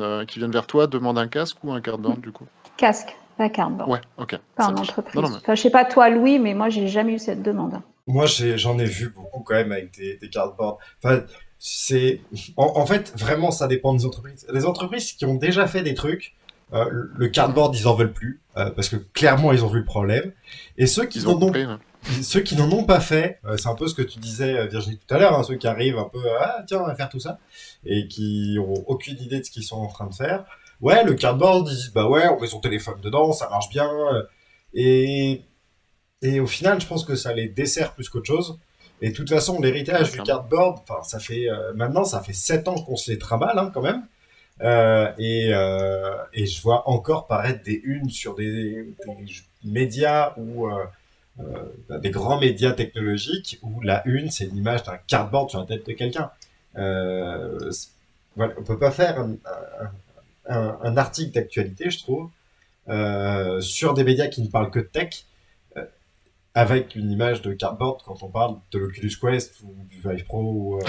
Speaker 3: vers toi demandent un casque ou un cardboard du coup?
Speaker 2: Casque, pas cardboard.
Speaker 3: Ouais, ok.
Speaker 2: Pas en entreprise. Non, mais... Enfin, je sais pas toi, Louis, mais moi, j'ai jamais eu cette demande.
Speaker 1: Moi, j'en ai vu beaucoup quand même avec des cardboards. Enfin, en fait, vraiment, ça dépend des entreprises. Les entreprises qui ont déjà fait des trucs, le cardboard, ils en veulent plus, parce que clairement, ils ont vu le problème. Et ceux qui n'en ont pas fait, c'est un peu ce que tu disais, Virginie, tout à l'heure, hein, ceux qui arrivent un peu, tiens, on va faire tout ça, et qui ont aucune idée de ce qu'ils sont en train de faire. Ouais, le cardboard, ils disent, bah ouais, on met son téléphone dedans, ça marche bien, et au final, je pense que ça les dessert plus qu'autre chose. Et de toute façon, l'héritage du cardboard, ça fait maintenant, ça fait 7 ans qu'on se les trimballe, hein, quand même. Et je vois encore paraître des unes sur des médias ou des grands médias technologiques où la une, c'est l'image d'un cardboard sur la tête de quelqu'un. Voilà, on peut pas faire un article d'actualité, je trouve, sur des médias qui ne parlent que de tech, avec une image de cardboard quand on parle de l'Oculus Quest ou du Vive Pro. Ou,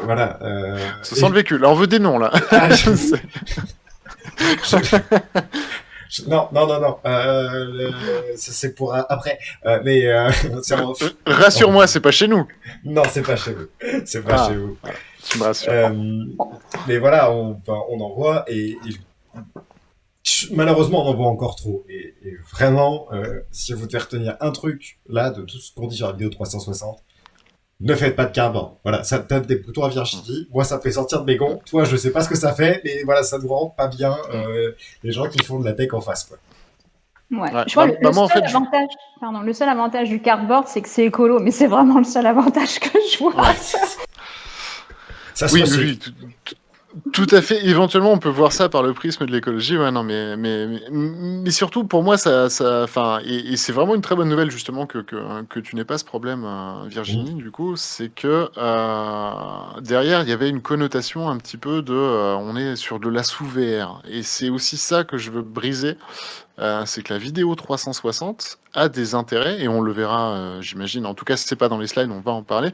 Speaker 1: voilà.
Speaker 3: Ça sent le vécu. Là, on veut des noms, là.
Speaker 1: Non. C'est pour après. Mais
Speaker 3: rassure-moi, c'est pas chez nous.
Speaker 1: Non, c'est pas chez vous. C'est pas chez vous.
Speaker 3: Voilà. Tu me rassures.
Speaker 1: Mais voilà, on en voit et malheureusement, on en voit encore trop. Et vraiment, si vous devez retenir un truc, là, de tout ce qu'on dit sur la vidéo 360, ne faites pas de cardboard. Voilà, ça tape des boutons à Virginie. Moi, ça me fait sortir de mes gonds. Toi, je sais pas ce que ça fait, mais voilà, ça nous rend pas bien les gens qui font de la tech en face, quoi.
Speaker 2: Ouais. Je crois que le seul avantage du cardboard, c'est que c'est écolo, mais c'est vraiment le seul avantage que je vois.
Speaker 1: Ouais. Ça se
Speaker 3: oui. Tout à fait. Éventuellement, on peut voir ça par le prisme de l'écologie. Ouais, non, mais surtout, pour moi, et c'est vraiment une très bonne nouvelle, justement, que tu n'aies pas ce problème, Virginie, du coup, c'est que derrière, il y avait une connotation un petit peu de on est sur de la sous-VR. Et c'est aussi ça que je veux briser. C'est que la vidéo 360 a des intérêts, et on le verra, j'imagine, en tout cas si c'est pas dans les slides, on va en parler,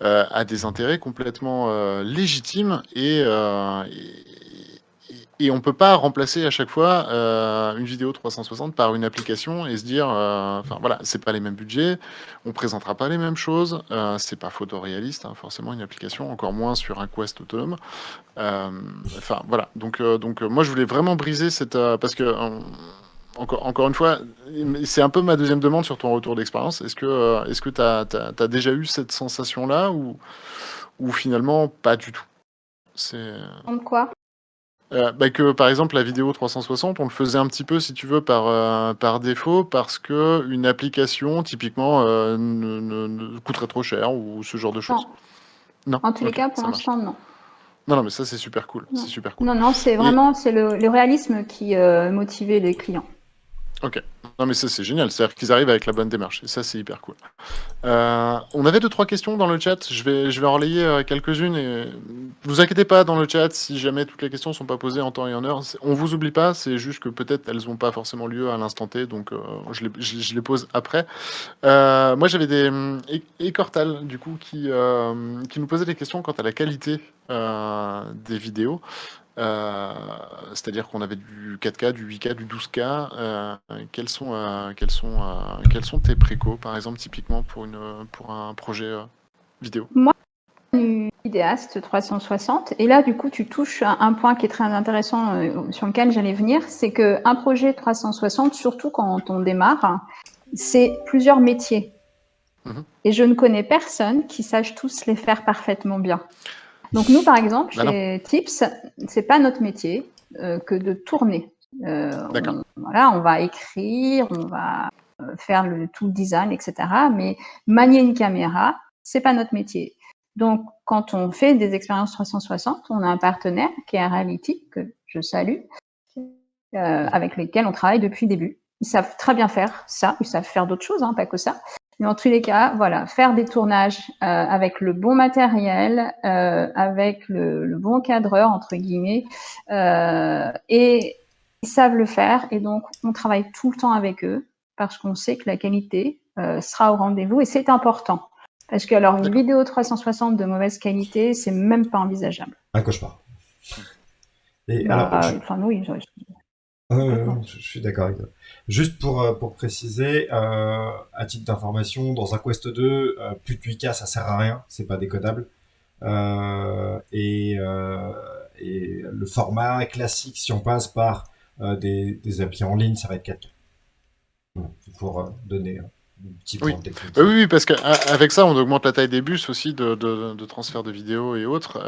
Speaker 3: a des intérêts complètement légitimes, et on peut pas remplacer à chaque fois une vidéo 360 par une application et se dire, voilà, c'est pas les mêmes budgets, on présentera pas les mêmes choses, c'est pas photoréaliste, hein, forcément une application, encore moins sur un Quest autonome. Voilà, donc moi je voulais vraiment briser cette... parce que... encore une fois, c'est un peu ma deuxième demande sur ton retour d'expérience. Est-ce que tu as déjà eu cette sensation-là ou finalement pas du tout? C'est
Speaker 2: Donc quoi?
Speaker 3: que par exemple la vidéo 360, on le faisait un petit peu, si tu veux, par défaut, parce que une application, typiquement, coûterait trop cher ou ce genre de choses.
Speaker 2: Non.
Speaker 3: Non?
Speaker 2: En tous les
Speaker 3: Ok,
Speaker 2: cas, pour
Speaker 3: ça marche.
Speaker 2: l'instant, non.
Speaker 3: Non, mais ça c'est super cool.
Speaker 2: Non,
Speaker 3: C'est super cool.
Speaker 2: non, c'est
Speaker 3: Et
Speaker 2: vraiment le réalisme qui motivait les clients.
Speaker 3: ok. Non, mais ça c'est génial. C'est-à-dire qu'ils arrivent avec la bonne démarche. Et ça c'est hyper cool. On avait 2-3 questions dans le chat. Je vais en relayer quelques-unes. Et vous inquiétez pas dans le chat si jamais toutes les questions sont pas posées en temps et en heure. On vous oublie pas. C'est juste que peut-être elles n'ont pas forcément lieu à l'instant T. Donc je les pose après. Moi j'avais des Ecortal du coup qui nous posait des questions quant à la qualité des vidéos. C'est-à-dire qu'on avait du 4K, du 8K, du 12K. Quels sont tes précos, par exemple, typiquement pour un projet vidéo?
Speaker 2: Moi, je suis vidéaste 360. Et là, du coup, tu touches à un point qui est très intéressant sur lequel j'allais venir. C'est qu'un projet 360, surtout quand on démarre, c'est plusieurs métiers.
Speaker 3: Mhm.
Speaker 2: Et je ne connais personne qui sache tous les faire parfaitement bien. Donc nous, par exemple,
Speaker 3: Bah non.
Speaker 2: chez Tips, c'est pas notre métier que de tourner.
Speaker 3: D'accord.
Speaker 2: On va écrire, on va faire tout le design, etc. Mais manier une caméra, c'est pas notre métier. Donc, quand on fait des expériences 360, on a un partenaire qui est Reality, que je salue, avec lesquels on travaille depuis le début. Ils savent très bien faire ça, ils savent faire d'autres choses, pas que ça. Mais en tous les cas, voilà, faire des tournages avec le bon matériel, avec le bon cadreur, entre guillemets, et ils savent le faire. Et donc, on travaille tout le temps avec eux parce qu'on sait que la qualité sera au rendez-vous et c'est important. Parce que alors, une vidéo 360 de mauvaise qualité, c'est même pas envisageable.
Speaker 1: Un cauchemar. Et
Speaker 2: oui,
Speaker 1: je suis d'accord avec toi. Juste pour préciser, à titre d'information, dans un Quest 2, plus de 8K, ça sert à rien, c'est pas décodable. Et le format classique, si on passe par des applis en ligne, ça va être 4K. Voilà, pour donner un petit point
Speaker 3: Oui.
Speaker 1: technique.
Speaker 3: Oui, parce qu'avec ça, on augmente la taille des bus aussi de transfert de vidéos et autres.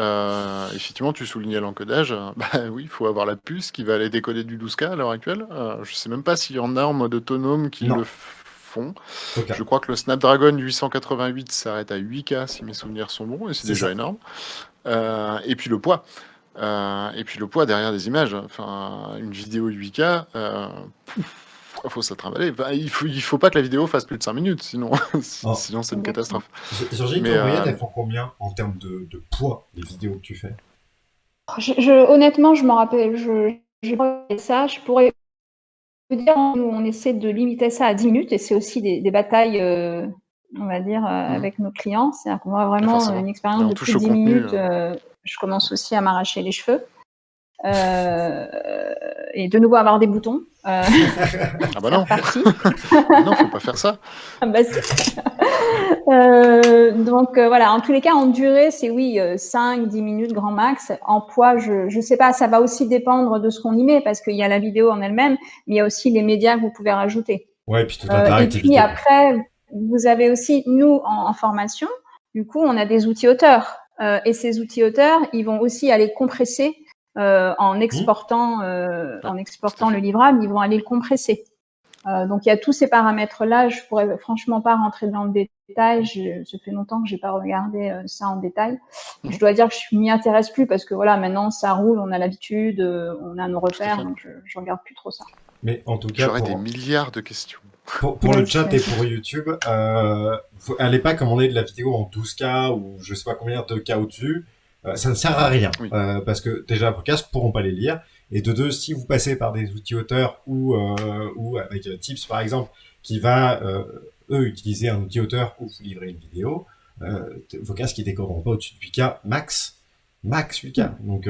Speaker 3: Effectivement, tu soulignais l'encodage. Bah oui, il faut avoir la puce qui va aller décoder du 12K à l'heure actuelle. Je sais même pas s'il y en a en mode autonome qui
Speaker 1: Non.
Speaker 3: le font.
Speaker 1: Okay.
Speaker 3: Je crois que le Snapdragon 888 s'arrête à 8K si mes souvenirs sont bons, et c'est déjà
Speaker 1: ça.
Speaker 3: énorme. Et puis le poids. Derrière des images. Enfin, une vidéo 8K, faut se trimballer. Il faut pas que la vidéo fasse plus de 5 minutes, sinon c'est une catastrophe.
Speaker 1: Georgine, en moyenne, elles font combien en termes de poids, les vidéos que tu fais?
Speaker 2: Honnêtement, je m'en rappelle. J'ai pas ça. Je pourrais vous dire, nous, on essaie de limiter ça à 10 minutes et c'est aussi des batailles, on va dire, avec nos clients. C'est-à-dire qu'on voit vraiment une expérience de plus de 10 minutes. Je commence aussi à m'arracher les cheveux. Et de nouveau avoir des boutons.
Speaker 3: Ah bah non. Non, faut pas faire ça.
Speaker 2: Bah si. Donc voilà, en tous les cas, en durée, c'est 5-10 minutes grand max. En poids, je sais pas, ça va aussi dépendre de ce qu'on y met parce qu'il y a la vidéo en elle-même, mais il y a aussi les médias que vous pouvez rajouter.
Speaker 1: Ouais, et puis toute l'interactivité.
Speaker 2: Et puis après, vous avez aussi, nous, en formation, du coup, on a des outils auteurs. Et ces outils auteurs, ils vont aussi aller compresser en exportant le livrable, ils vont aller le compresser. Donc il y a tous ces paramètres-là. Je pourrais franchement pas rentrer dans le détail. Ça fait longtemps que j'ai pas regardé ça en détail. Je dois dire que je m'y intéresse plus parce que voilà, maintenant ça roule, on a l'habitude, on a nos repères, donc je regarde plus trop ça.
Speaker 1: Mais en tout cas,
Speaker 3: j'aurais des milliards de questions.
Speaker 1: Pour le chat et pour YouTube, allez pas commander de la vidéo en 12K ou je sais pas combien de K au-dessus. Ça ne sert à rien parce que déjà vos casques pourront pas les lire. Et de deux, si vous passez par des outils auteurs ou avec Tips par exemple, qui va eux utiliser un outil auteur où vous livrez une vidéo, vos casques ils décoderont pas au-dessus de 8K max 8K. Donc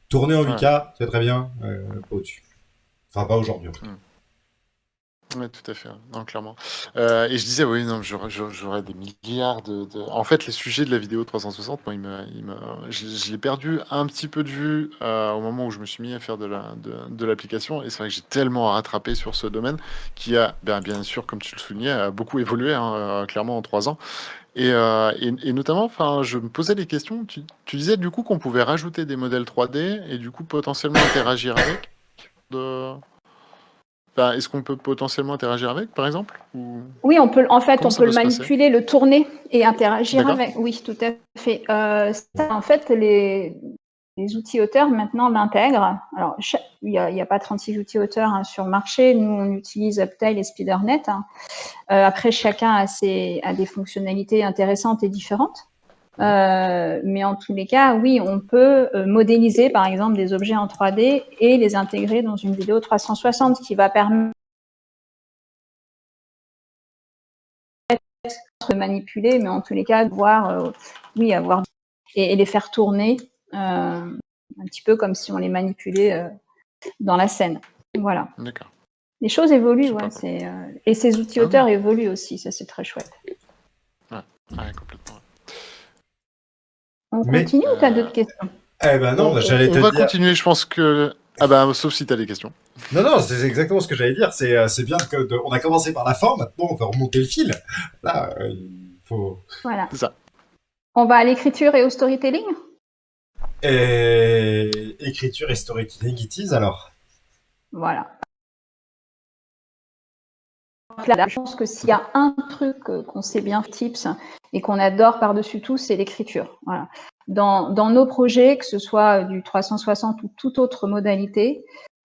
Speaker 1: tourner en 8K, c'est très bien, pas au-dessus. Enfin pas aujourd'hui en tout cas.
Speaker 3: Ouais, tout à fait. Non, clairement. Et je disais, oui, non, j'aurais des milliards En fait, les sujets de la vidéo 360, moi, je l'ai perdu un petit peu de vue au moment où je me suis mis à faire de l'application. Et c'est vrai que j'ai tellement à rattraper sur ce domaine qui a, bien sûr, comme tu le soulignais, a beaucoup évolué, hein, clairement, en 3 ans. Et notamment, enfin, je me posais des questions. Tu disais du coup qu'on pouvait rajouter des modèles 3D et du coup potentiellement interagir avec. De... Enfin, est-ce qu'on peut potentiellement interagir avec, par exemple?
Speaker 2: Oui, on peut
Speaker 3: Comment ça
Speaker 2: le
Speaker 3: doit se passer?
Speaker 2: manipuler, le tourner et interagir
Speaker 3: D'accord.
Speaker 2: avec. Oui, tout à fait. En fait, les outils auteurs maintenant l'intègrent. Alors, il y a pas 36 outils auteurs hein, sur le marché. Nous, on utilise Uptail et SpeederNet. Hein. Après, chacun a des fonctionnalités intéressantes et différentes. Mais en tous les cas, oui, on peut modéliser, par exemple, des objets en 3D et les intégrer dans une vidéo 360 qui va permettre de manipuler, mais en tous les cas, de voir, oui, avoir et les faire tourner un petit peu comme si on les manipulait dans la scène. Voilà.
Speaker 3: D'accord.
Speaker 2: Les choses évoluent,
Speaker 3: Super
Speaker 2: ouais,
Speaker 3: cool.
Speaker 2: et ces outils
Speaker 3: Ah
Speaker 2: auteurs
Speaker 3: oui.
Speaker 2: évoluent aussi, ça c'est très chouette.
Speaker 3: Ouais, complètement.
Speaker 2: On
Speaker 1: Mais,
Speaker 2: continue ou tu as d'autres questions?
Speaker 1: eh ben non, j'allais
Speaker 3: On
Speaker 1: te
Speaker 3: va
Speaker 1: dire.
Speaker 3: continuer, je pense que... Ah bah, sauf si tu as des questions.
Speaker 1: Non, non, c'est exactement ce que j'allais dire. C'est bien on a commencé par la fin, maintenant on va remonter le fil. Là, il faut.
Speaker 2: Voilà.
Speaker 3: C'est ça.
Speaker 2: On va à l'écriture et au storytelling?
Speaker 1: Et écriture et storytelling it is alors.
Speaker 2: Voilà. Là, je pense que s'il y a un truc qu'on sait bien, Tips, et qu'on adore par-dessus tout, c'est l'écriture. Voilà. Dans nos projets, que ce soit du 360 ou toute autre modalité,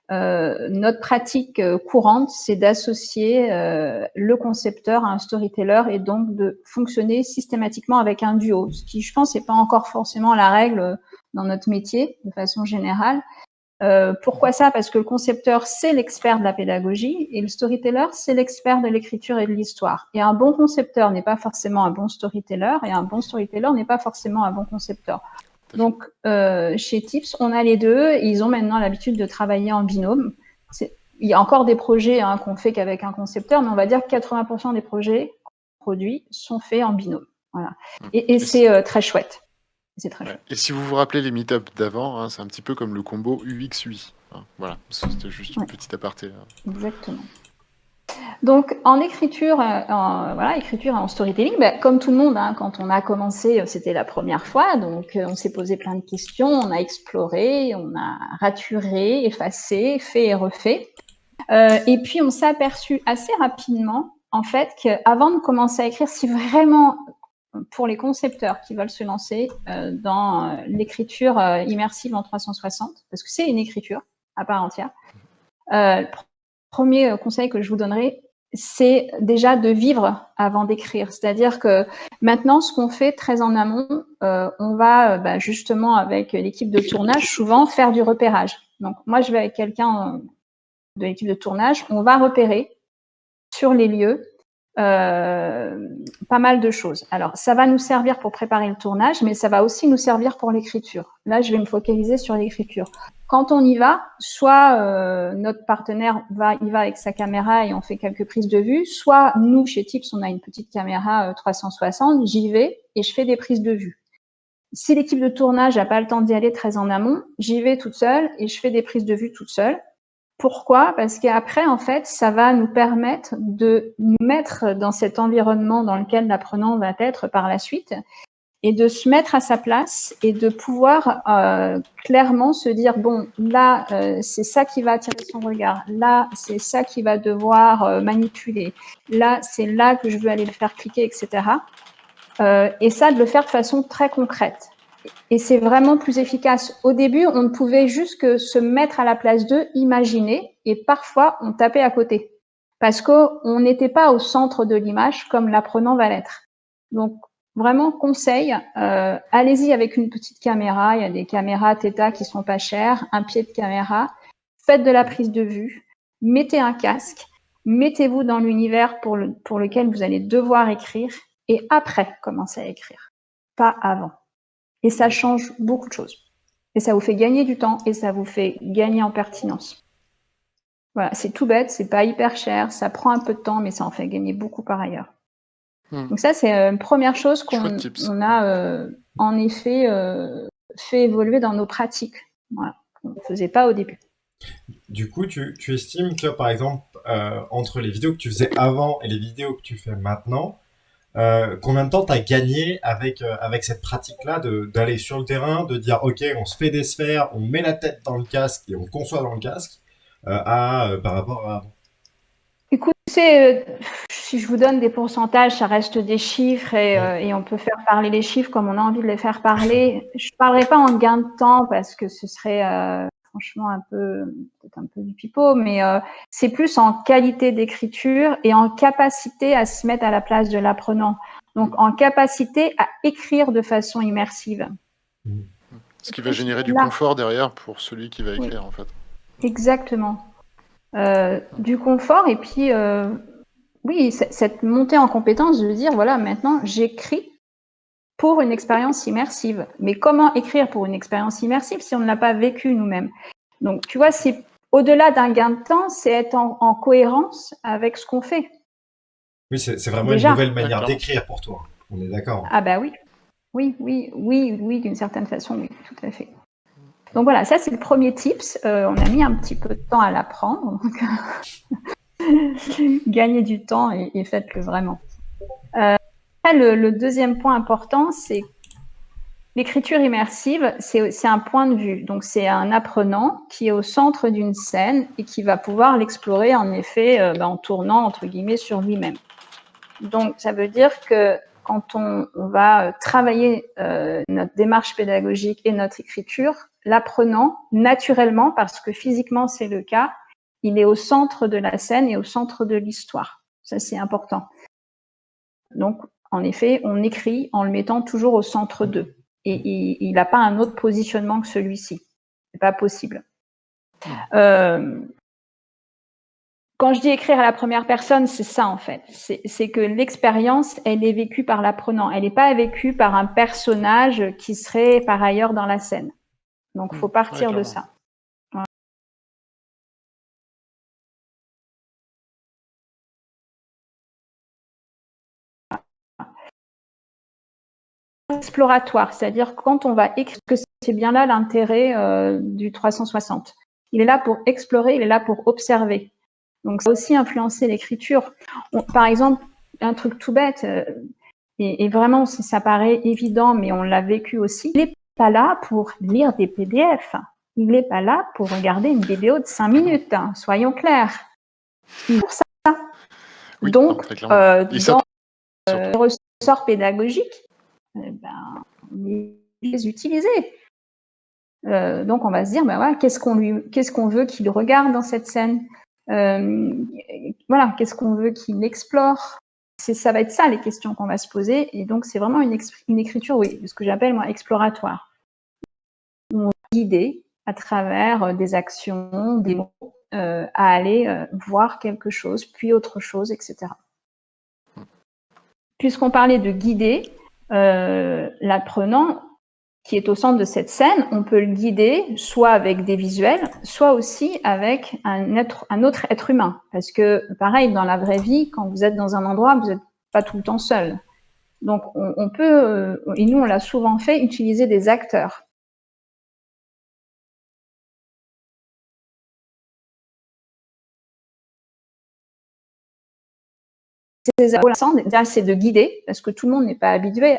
Speaker 2: notre pratique courante, c'est d'associer le concepteur à un storyteller et donc de fonctionner systématiquement avec un duo, ce qui, je pense, n'est pas encore forcément la règle dans notre métier de façon générale. Pourquoi ça? Parce que le concepteur, c'est l'expert de la pédagogie et le storyteller, c'est l'expert de l'écriture et de l'histoire. Et un bon concepteur n'est pas forcément un bon storyteller et un bon storyteller n'est pas forcément un bon concepteur. Donc, chez Tips, on a les deux. Et ils ont maintenant l'habitude de travailler en binôme. Il y a encore des projets hein, qu'on fait qu'avec un concepteur, mais on va dire que 80% des projets produits sont faits en binôme. Voilà. Et c'est très chouette. C'est très chouette.
Speaker 3: Et si vous vous rappelez les meet-ups d'avant, hein, c'est un petit peu comme le combo UX-UI. Hein, voilà, c'était juste une petite aparté.
Speaker 2: Exactement. Donc, en écriture, écriture et en storytelling, comme tout le monde, hein, quand on a commencé, c'était la première fois, donc on s'est posé plein de questions, on a exploré, on a raturé, effacé, fait et refait. Et puis, on s'est aperçu assez rapidement, en fait, qu'avant de commencer à écrire, si vraiment, pour les concepteurs qui veulent se lancer dans l'écriture immersive en 360, parce que c'est une écriture à part entière, premier conseil que je vous donnerai, c'est déjà de vivre avant d'écrire. C'est-à-dire que maintenant, ce qu'on fait très en amont, on va justement avec l'équipe de tournage souvent faire du repérage. Donc moi, je vais avec quelqu'un de l'équipe de tournage, on va repérer sur les lieux pas mal de choses. Alors, ça va nous servir pour préparer le tournage, mais ça va aussi nous servir pour l'écriture. Là, je vais me focaliser sur l'écriture. Quand on y va, soit notre partenaire y va avec sa caméra et on fait quelques prises de vue, soit nous, chez Tips, on a une petite caméra 360, j'y vais et je fais des prises de vue. Si l'équipe de tournage n'a pas le temps d'y aller très en amont, j'y vais toute seule et je fais des prises de vue toute seule. Pourquoi? Parce qu'après, en fait, ça va nous permettre de nous mettre dans cet environnement dans lequel l'apprenant va être par la suite et de se mettre à sa place et de pouvoir clairement se dire, bon, là, c'est ça qui va attirer son regard. Là, c'est ça qui va devoir manipuler. Là, c'est là que je veux aller le faire cliquer, etc. Et ça, de le faire de façon très concrète. Et c'est vraiment plus efficace. Au début, on ne pouvait juste que se mettre à la place d'eux, imaginer, et parfois, on tapait à côté. Parce qu'on n'était pas au centre de l'image comme l'apprenant va l'être. Donc, vraiment, conseil, allez-y avec une petite caméra. Il y a des caméras Theta qui sont pas chères, un pied de caméra. Faites de la prise de vue. Mettez un casque. Mettez-vous dans l'univers pour lequel vous allez devoir écrire. Et après, commencez à écrire. Pas avant. Et ça change beaucoup de choses. Et ça vous fait gagner du temps et ça vous fait gagner en pertinence. Voilà, c'est tout bête, c'est pas hyper cher, ça prend un peu de temps, mais ça en fait gagner beaucoup par ailleurs. Donc ça, c'est une première chose qu'on a en effet fait évoluer dans nos pratiques. Voilà, on ne faisait pas au début.
Speaker 1: Du coup, tu estimes que, par exemple, entre les vidéos que tu faisais avant et les vidéos que tu fais maintenant, combien de temps tu as gagné avec cette pratique-là d'aller sur le terrain, de dire, OK, on se fait des sphères, on met la tête dans le casque et on conçoit dans le casque, par rapport à...
Speaker 2: Écoute, si je vous donne des pourcentages, ça reste des chiffres et on peut faire parler les chiffres comme on a envie de les faire parler. Je ne parlerai pas en gain de temps parce que ce serait franchement peut-être un peu du pipeau, mais c'est plus en qualité d'écriture et en capacité à se mettre à la place de l'apprenant. Donc, en capacité à écrire de façon immersive.
Speaker 3: Ce qui va générer du confort derrière pour celui qui va écrire, en fait.
Speaker 2: Exactement. Du confort et puis oui, cette montée en compétence de dire voilà, maintenant j'écris pour une expérience immersive. Mais comment écrire pour une expérience immersive si on ne l'a pas vécu nous-mêmes? Donc tu vois, c'est au-delà d'un gain de temps, c'est être en cohérence avec ce qu'on fait.
Speaker 1: Oui, c'est vraiment une nouvelle manière d'écrire pour toi. On est d'accord.
Speaker 2: Ah bah oui. Oui, d'une certaine façon, oui, tout à fait. Donc voilà, ça c'est le premier tips. On a mis un petit peu de temps à l'apprendre. Donc gagnez du temps et faites-le vraiment. Le deuxième point important, c'est l'écriture immersive, c'est un point de vue. Donc c'est un apprenant qui est au centre d'une scène et qui va pouvoir l'explorer en effet en tournant entre guillemets sur lui-même. Donc ça veut dire que quand on va travailler notre démarche pédagogique et notre écriture, l'apprenant, naturellement, parce que physiquement c'est le cas, il est au centre de la scène et au centre de l'histoire. Ça, c'est important. Donc, en effet, on écrit en le mettant toujours au centre d'eux. Et il n'a pas un autre positionnement que celui-ci. C'est pas possible. Quand je dis écrire à la première personne, c'est ça en fait. C'est que l'expérience, elle est vécue par l'apprenant. Elle n'est pas vécue par un personnage qui serait par ailleurs dans la scène. Donc, il faut partir de ça. Voilà. Exploratoire, c'est-à-dire quand on va écrire, c'est bien là l'intérêt du 360. Il est là pour explorer, il est là pour observer. Donc, ça a aussi influencé l'écriture. Par exemple, un truc tout bête, et vraiment, ça paraît évident, mais on l'a vécu aussi, il n'est pas là pour lire des PDF. Il n'est pas là pour regarder une vidéo de 5 minutes, hein, soyons clairs. Il est pour ça.
Speaker 3: Oui,
Speaker 2: donc,
Speaker 3: dans
Speaker 2: les ressorts pédagogiques, on les utiliser. Donc, on va se dire, voilà, qu'est-ce qu'on veut qu'il regarde dans cette scène? Voilà, qu'est-ce qu'on veut qu'il explore? Ça va être ça les questions qu'on va se poser. Et donc, c'est vraiment une écriture, oui, ce que j'appelle moi exploratoire. On va guider à travers des actions, des mots, à aller voir quelque chose, puis autre chose, etc. Puisqu'on parlait de guider, l'apprenant qui est au centre de cette scène, on peut le guider soit avec des visuels, soit aussi avec un autre être humain. Parce que, pareil, dans la vraie vie, quand vous êtes dans un endroit, vous n'êtes pas tout le temps seul. Donc, on peut, et nous, on l'a souvent fait, utiliser des acteurs. C'est de guider, parce que tout le monde n'est pas habitué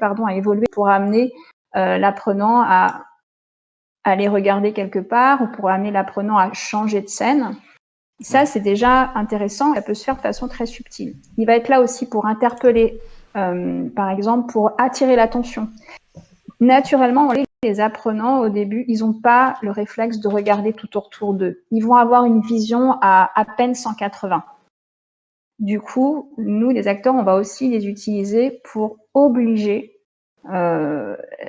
Speaker 2: à évoluer pour amener l'apprenant à aller regarder quelque part ou pour amener l'apprenant à changer de scène. Ça, c'est déjà intéressant. Ça peut se faire de façon très subtile. Il va être là aussi pour interpeller, par exemple, pour attirer l'attention. Naturellement, les apprenants, au début, ils n'ont pas le réflexe de regarder tout autour d'eux. Ils vont avoir une vision à peine 180. Du coup, nous, les acteurs, on va aussi les utiliser pour obliger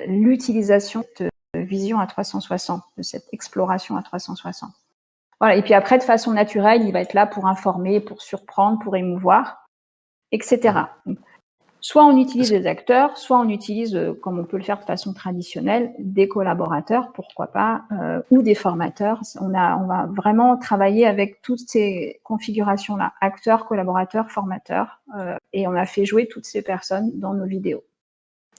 Speaker 2: l'utilisation de vision à 360, de cette exploration à 360. Voilà. Et puis après, de façon naturelle, il va être là pour informer, pour surprendre, pour émouvoir, etc. Soit on utilise des acteurs, soit on utilise, comme on peut le faire de façon traditionnelle, des collaborateurs, pourquoi pas, ou des formateurs. On va vraiment travailler avec toutes ces configurations-là, acteurs, collaborateurs, formateurs, et on a fait jouer toutes ces personnes dans nos vidéos.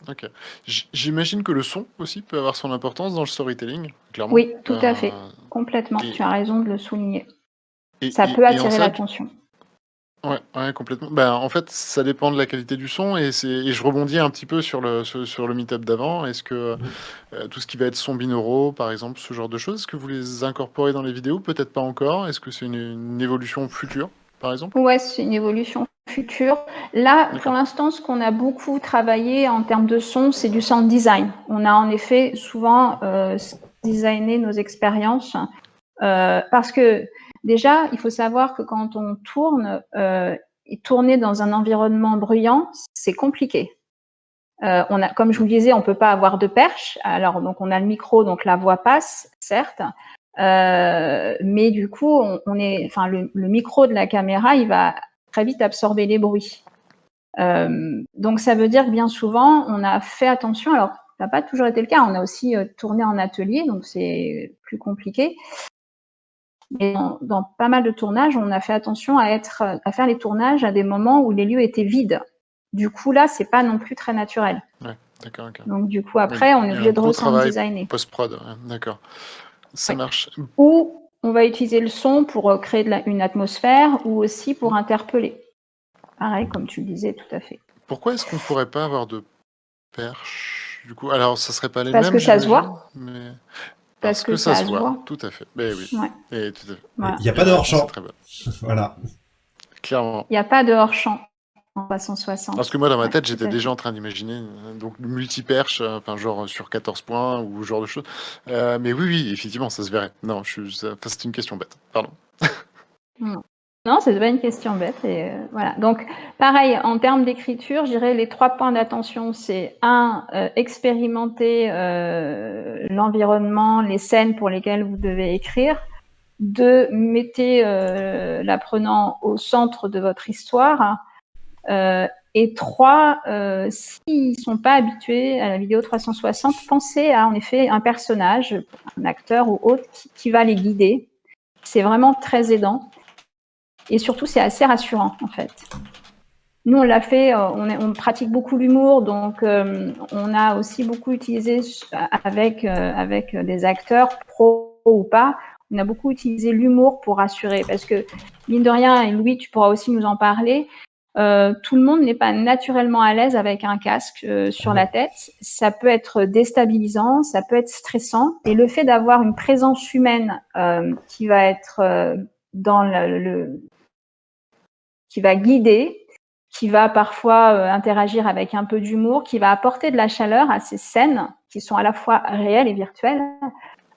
Speaker 3: Ok. J'imagine que le son aussi peut avoir son importance dans le storytelling, clairement.
Speaker 2: Oui, tout à fait, complètement.
Speaker 3: et-
Speaker 2: Tu as raison de le souligner.
Speaker 3: Et,
Speaker 2: Ça
Speaker 3: et-
Speaker 2: peut
Speaker 3: et en
Speaker 2: attirer
Speaker 3: ça,
Speaker 2: l'attention.
Speaker 3: ouais, complètement. Ben, en fait, ça dépend de la qualité du son et je rebondis un petit peu sur le meet-up d'avant. Est-ce que tout ce qui va être son binauraux, par exemple, ce genre de choses, est-ce que vous les incorporez dans les vidéos? Peut-être pas encore. Est-ce que c'est une évolution future, par exemple?
Speaker 2: Ouais, c'est une évolution future. Là, pour
Speaker 3: D'accord.
Speaker 2: l'instant, ce qu'on a beaucoup travaillé en termes de son, c'est du sound design. On a en effet souvent designé nos expériences parce que déjà, il faut savoir que quand on tourne, et tourner dans un environnement bruyant, c'est compliqué. Comme je vous le disais, on peut pas avoir de perche. Alors, donc, on a le micro, donc la voix passe, certes. Mais du coup, le micro de la caméra, il va très vite absorber les bruits. Donc, ça veut dire que bien souvent, on a fait attention. Alors, ça n'a pas toujours été le cas. On a aussi tourné en atelier, donc c'est plus compliqué. Mais dans pas mal de tournages, on a fait attention à faire les tournages à des moments où les lieux étaient vides. Du coup, là, c'est pas non plus très naturel.
Speaker 3: Ouais, d'accord.
Speaker 2: Donc, du coup, après, on est
Speaker 3: Il y a
Speaker 2: obligé
Speaker 3: un
Speaker 2: de
Speaker 3: gros
Speaker 2: re-sound
Speaker 3: travail
Speaker 2: designer.
Speaker 3: post-prod. Ouais, d'accord. Ça
Speaker 2: Ouais.
Speaker 3: marche.
Speaker 2: Ou on va utiliser le son pour créer une atmosphère ou aussi pour interpeller. Pareil, comme tu le disais, tout à fait.
Speaker 3: Pourquoi est-ce qu'on pourrait pas avoir de perche, du coup? Alors, ça serait pas les
Speaker 2: Parce
Speaker 3: mêmes,
Speaker 2: que ça se
Speaker 3: j'imagine,
Speaker 2: voit.
Speaker 3: mais
Speaker 2: Parce
Speaker 3: parce
Speaker 2: que
Speaker 3: que ça
Speaker 2: ça
Speaker 3: se
Speaker 2: se
Speaker 3: voit,
Speaker 2: voit.
Speaker 3: tout à fait. Ben oui.
Speaker 2: Ouais.
Speaker 3: Et tout à fait.
Speaker 2: Voilà.
Speaker 1: Il n'y a
Speaker 3: Et
Speaker 1: pas de
Speaker 3: la réponse est
Speaker 1: hors-champ.
Speaker 3: très bonne.
Speaker 1: Voilà.
Speaker 3: Clairement.
Speaker 2: Il n'y a pas de hors-champ en 360.
Speaker 3: Parce que moi, dans ma
Speaker 2: Ouais,
Speaker 3: tête,
Speaker 2: tout
Speaker 3: j'étais
Speaker 2: à
Speaker 3: déjà
Speaker 2: fait.
Speaker 3: en train d'imaginer donc multi-perche, enfin genre sur 14 points ou ce genre de choses. Mais oui, effectivement, ça se verrait. Non, c'est une question bête. Pardon.
Speaker 2: Non, c'est pas une question bête. Et voilà. Donc, pareil, en termes d'écriture, je dirais les 3 points d'attention, c'est expérimenter l'environnement, les scènes pour lesquelles vous devez écrire. 2, mettez l'apprenant au centre de votre histoire. Et 3, s'ils ne sont pas habitués à la vidéo 360, pensez à en effet un personnage, un acteur ou autre qui va les guider. C'est vraiment très aidant. Et surtout, c'est assez rassurant, en fait. Nous, on l'a fait, on pratique beaucoup l'humour, donc on a aussi beaucoup utilisé avec des acteurs, pro ou pas, on a beaucoup utilisé l'humour pour rassurer, parce que, mine de rien, et Louis, tu pourras aussi nous en parler, tout le monde n'est pas naturellement à l'aise avec un casque sur la tête. Ça peut être déstabilisant, ça peut être stressant, et le fait d'avoir une présence humaine qui va être dans qui va guider, qui va parfois interagir avec un peu d'humour, qui va apporter de la chaleur à ces scènes qui sont à la fois réelles et virtuelles,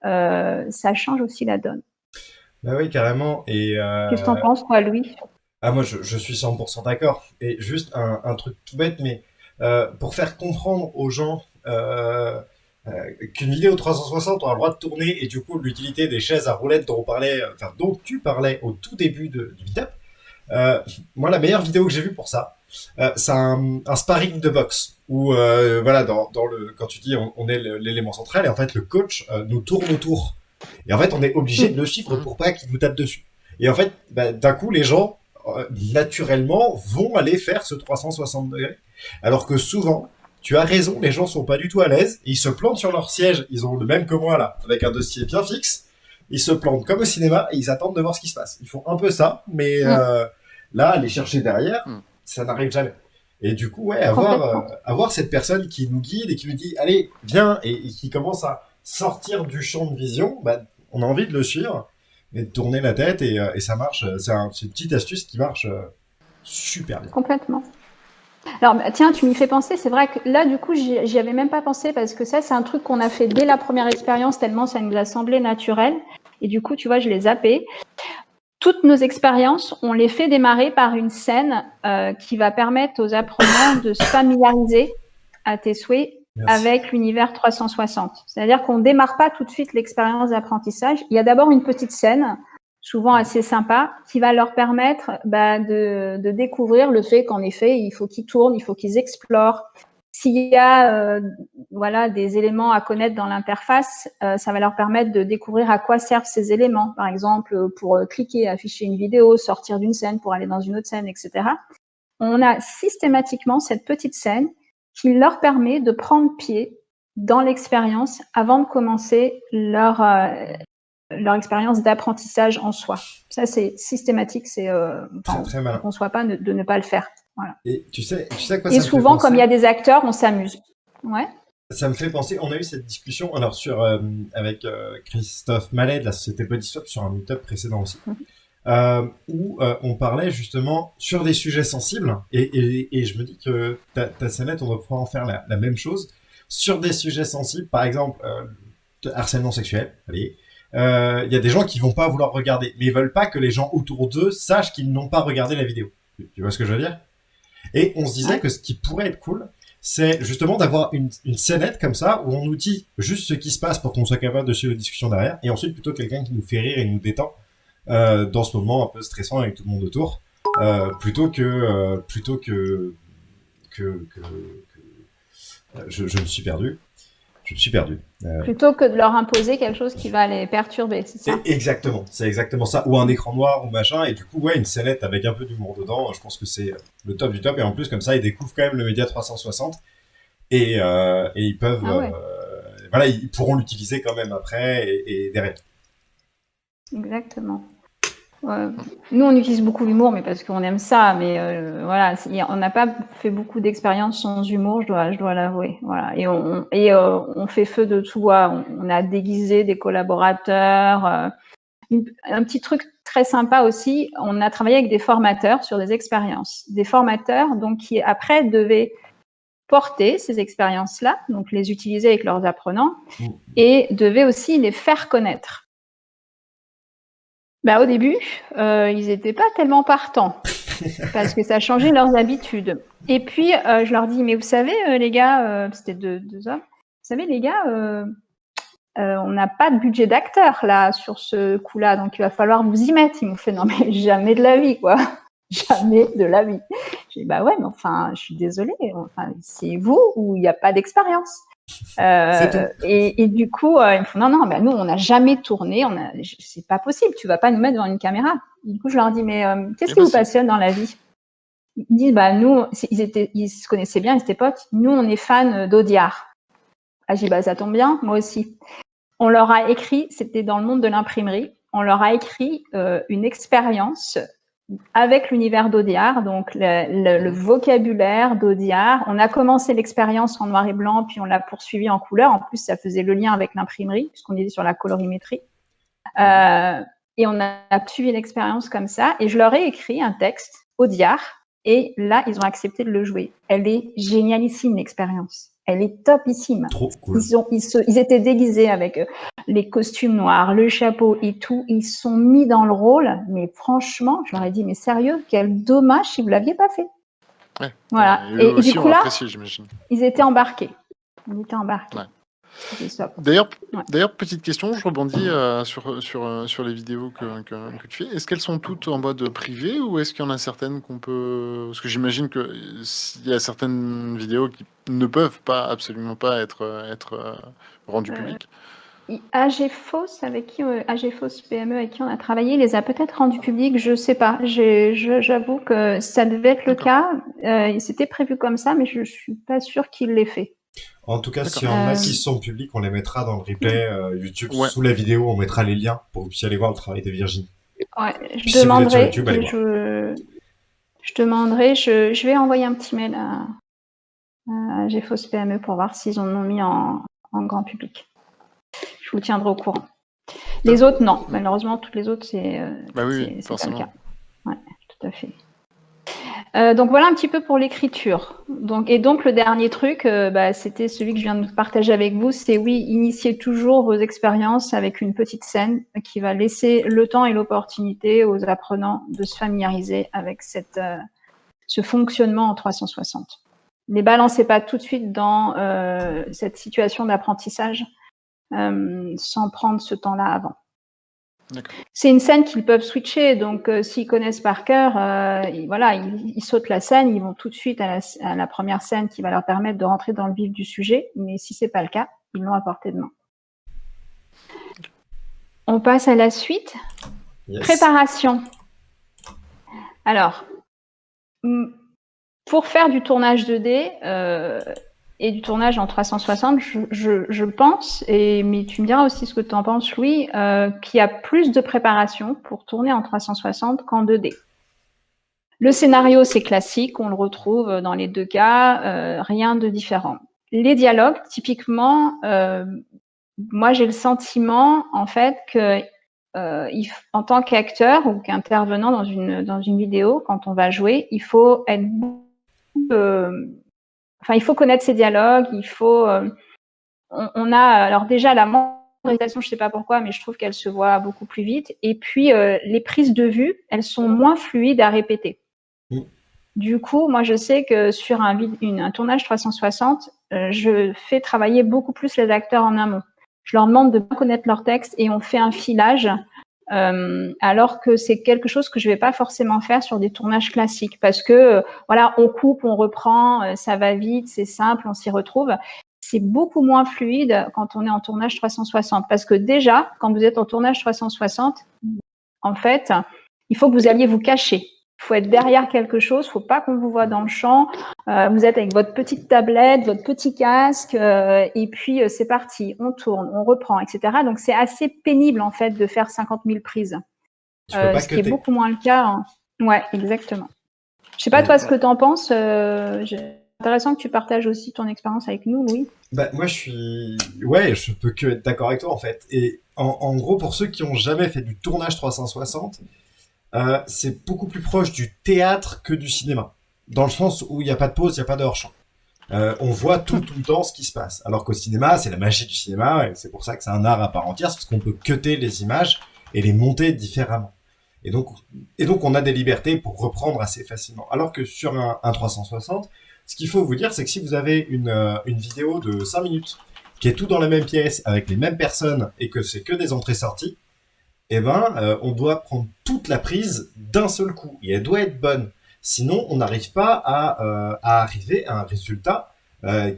Speaker 2: ça change aussi la donne.
Speaker 1: Bah oui, carrément. Et
Speaker 2: Qu'est-ce que tu en penses, toi, Louis?
Speaker 1: moi, je suis 100% d'accord. Et juste un truc tout bête, mais pour faire comprendre aux gens qu'une vidéo 360 aura le droit de tourner et du coup l'utilité des chaises à roulettes dont tu parlais au tout début du meetup, moi, la meilleure vidéo que j'ai vue pour ça, c'est un sparring de boxe où, voilà, quand tu dis on est l'élément central et en fait le coach nous tourne autour. Et en fait, on est obligé de le suivre pour pas qu'il nous tape dessus. Et en fait, d'un coup, les gens, naturellement, vont aller faire ce 360 degrés. Alors que souvent, tu as raison, les gens sont pas du tout à l'aise, ils se plantent sur leur siège, ils ont le même que moi là, avec un dossier bien fixe, ils se plantent comme au cinéma et ils attendent de voir ce qui se passe. Ils font un peu ça, mais là, aller chercher derrière, ça n'arrive jamais. Et du coup, ouais, avoir cette personne qui nous guide et qui nous dit, allez, viens, et qui commence à sortir du champ de vision, on a envie de le suivre et de tourner la tête et ça marche. C'est une petite astuce qui marche super bien.
Speaker 2: Complètement. Alors, tiens, tu m'y fais penser, c'est vrai que là, du coup, j'y avais même pas pensé parce que ça, c'est un truc qu'on a fait dès la première expérience tellement ça nous a semblé naturel. Et du coup, tu vois, je l'ai zappé. Toutes nos expériences, on les fait démarrer par une scène qui va permettre aux apprenants de se familiariser à tes souhaits avec l'univers 360. C'est-à-dire qu'on ne démarre pas tout de suite l'expérience d'apprentissage. Il y a d'abord une petite scène, souvent assez sympa, qui va leur permettre de découvrir le fait qu'en effet, il faut qu'ils tournent, il faut qu'ils explorent. S'il y a des éléments à connaître dans l'interface, ça va leur permettre de découvrir à quoi servent ces éléments. Par exemple, pour cliquer, afficher une vidéo, sortir d'une scène pour aller dans une autre scène, etc. On a systématiquement cette petite scène qui leur permet de prendre pied dans l'expérience avant de commencer leur expérience d'apprentissage en soi. Ça, c'est systématique, c'est
Speaker 1: très malin.
Speaker 2: qu'on ne soit pas de ne pas le faire. Voilà.
Speaker 1: Et tu sais à quoi
Speaker 2: Et
Speaker 1: ça
Speaker 2: souvent,
Speaker 1: me fait penser?
Speaker 2: comme il y a des acteurs, on s'amuse. Ouais.
Speaker 1: Ça me fait penser, on a eu cette discussion alors avec Christophe Mallet de la société Bodyswap sur un meet-up précédent aussi, où on parlait justement sur des sujets sensibles, et je me dis que ta scénette, on va pouvoir en faire la même chose sur des sujets sensibles, par exemple harcèlement sexuel, allez. Il y a des gens qui vont pas vouloir regarder, mais ils veulent pas que les gens autour d'eux sachent qu'ils n'ont pas regardé la vidéo. Tu vois ce que je veux dire? Et on se disait que ce qui pourrait être cool, c'est justement d'avoir une scénette comme ça, où on nous dit juste ce qui se passe pour qu'on soit capable de suivre la discussion derrière, et ensuite plutôt quelqu'un qui nous fait rire et nous détend dans ce moment un peu stressant avec tout le monde autour, plutôt que je me suis perdu. Je me suis perdu.
Speaker 2: Plutôt que de leur imposer quelque chose qui va les perturber, c'est ça?
Speaker 1: Exactement, c'est exactement ça. Ou un écran noir ou machin, et du coup, ouais, une scénette avec un peu d'humour dedans, je pense que c'est le top du top, et en plus, comme ça, ils découvrent quand même le média 360, et ils peuvent... voilà, ils pourront l'utiliser quand même après et derrière.
Speaker 2: Exactement. Nous, on utilise beaucoup l'humour, mais parce qu'on aime ça. Mais voilà, on n'a pas fait beaucoup d'expériences sans humour, je dois l'avouer. Voilà. Et on fait feu de tout. On a déguisé des collaborateurs. Un petit truc très sympa aussi, on a travaillé avec des formateurs sur des expériences. Des formateurs donc, qui, après, devaient porter ces expériences-là, donc les utiliser avec leurs apprenants, et devaient aussi les faire connaître. Au début, ils n'étaient pas tellement partants parce que ça changeait leurs habitudes. Et puis, je leur dis, mais vous savez, les gars, c'était deux hommes, vous savez, les gars, on n'a pas de budget d'acteur là sur ce coup-là, donc il va falloir vous y mettre. Ils m'ont fait, non mais jamais de la vie, quoi. Jamais de la vie. J'ai dit, ouais, mais enfin, je suis désolée, enfin, c'est vous ou il n'y a pas d'expérience. Et du coup, ils me font non, nous, on n'a jamais tourné, c'est pas possible, tu vas pas nous mettre devant une caméra. Et du coup, je leur dis, mais qu'est-ce qui vous passionne dans la vie? Ils disent, nous, ils se connaissaient bien, ils étaient potes. Nous, on est fans d'Audiard. J'ai dit, ça tombe bien, moi aussi. On leur a écrit, c'était dans le monde de l'imprimerie, on leur a écrit une expérience avec l'univers d'Audiard, donc le vocabulaire d'Audiard. On a commencé l'expérience en noir et blanc, puis on l'a poursuivi en couleur. En plus, ça faisait le lien avec l'imprimerie, puisqu'on était sur la colorimétrie. Et on a suivi l'expérience comme ça. Et je leur ai écrit un texte, Audiard, et là, ils ont accepté de le jouer. Elle est génialissime, l'expérience. Elle est topissime.
Speaker 1: Trop cool.
Speaker 2: Ils étaient déguisés avec les costumes noirs, le chapeau et tout. Ils sont mis dans le rôle. Mais franchement, je leur ai dit, mais sérieux, quel dommage si vous ne l'aviez pas fait.
Speaker 3: Ouais.
Speaker 2: Voilà.
Speaker 3: Et
Speaker 2: du coup, là,
Speaker 3: j'imagine.
Speaker 2: ils étaient embarqués. Ouais.
Speaker 3: D'ailleurs, petite question, je rebondis sur les vidéos que tu fais. Est-ce qu'elles sont toutes en mode privé ou est-ce qu'il y en a certaines qu'on peut... Parce que j'imagine qu'il y a certaines vidéos qui ne peuvent absolument pas être rendues publiques.
Speaker 2: AGFOS PME avec qui on a travaillé, les a peut-être rendus publics, je ne sais pas. J'avoue que ça devait être le cas. C'était prévu comme ça, mais je ne suis pas sûre qu'il l'ait fait.
Speaker 1: En tout cas, s'il y en a qui sont publics, on les mettra dans le replay YouTube sous la vidéo. On mettra les liens pour que vous puissiez aller voir le travail de Virginie.
Speaker 2: Ouais, je demanderai. Je vais envoyer un petit mail à GFOS PME pour voir s'ils en ont mis en grand public. Je vous tiendrai au courant. Les autres, non. Malheureusement, toutes les autres, c'est pas le cas. Ouais, tout à fait. Donc voilà un petit peu pour l'écriture. Donc le dernier truc, c'était celui que je viens de partager avec vous, c'est initiez toujours vos expériences avec une petite scène qui va laisser le temps et l'opportunité aux apprenants de se familiariser avec ce fonctionnement en 360. Ne les balancez pas tout de suite dans cette situation d'apprentissage sans prendre ce temps-là avant.
Speaker 3: D'accord.
Speaker 2: C'est une scène qu'ils peuvent switcher, donc s'ils connaissent par cœur, voilà, ils sautent la scène, ils vont tout de suite à la première scène qui va leur permettre de rentrer dans le vif du sujet, mais si c'est pas le cas, ils l'ont à portée de main. On passe à la suite.
Speaker 1: Yes.
Speaker 2: Préparation. Alors, pour faire du tournage 2D et du tournage en 360, je pense, mais tu me diras aussi ce que tu en penses, Louis, qu'il y a plus de préparation pour tourner en 360 qu'en 2D. Le scénario, c'est classique, on le retrouve dans les deux cas, rien de différent. Les dialogues, typiquement, moi j'ai le sentiment en fait que en tant qu'acteur ou qu'intervenant dans une vidéo, quand on va jouer, il faut être il faut connaître ses dialogues, il faut on a alors déjà la mentorisation, je sais pas pourquoi, mais je trouve qu'elle se voit beaucoup plus vite, et puis les prises de vue, elles sont moins fluides à répéter. Du coup, moi, je sais que sur un tournage 360, je fais travailler beaucoup plus les acteurs en amont. Je leur demande de bien connaître leur texte et on fait un filage, alors que c'est quelque chose que je vais pas forcément faire sur des tournages classiques parce que voilà, on coupe, on reprend, ça va vite, c'est simple, on s'y retrouve. C'est beaucoup moins fluide quand on est en tournage 360 parce que déjà, quand vous êtes en tournage 360, en fait, il faut que vous alliez vous cacher. Il faut être derrière quelque chose, il ne faut pas qu'on vous voit dans le champ. Vous êtes avec votre petite tablette, votre petit casque, et puis c'est parti, on tourne, on reprend, etc. Donc c'est assez pénible en fait de faire 50 000 prises. Ce qui est beaucoup moins le cas. Hein. Ouais, exactement. Je ne sais pas toi ce que tu en penses. C'est intéressant que tu partages aussi ton expérience avec nous, Louis.
Speaker 1: Bah, moi, je peux que être d'accord avec toi en fait. Et en gros, pour ceux qui ont jamais fait du tournage 360, c'est beaucoup plus proche du théâtre que du cinéma. Dans le sens où il n'y a pas de pause, il n'y a pas de hors-champ. On voit tout le temps ce qui se passe. Alors qu'au cinéma, c'est la magie du cinéma, et c'est pour ça que c'est un art à part entière, parce qu'on peut cutter les images et les monter différemment. Et donc, on a des libertés pour reprendre assez facilement. Alors que sur un 360, ce qu'il faut vous dire, c'est que si vous avez une vidéo de 5 minutes, qui est tout dans la même pièce, avec les mêmes personnes, et que c'est que des entrées-sorties, on doit prendre toute la prise d'un seul coup. Et elle doit être bonne. Sinon, on n'arrive pas à arriver à un résultat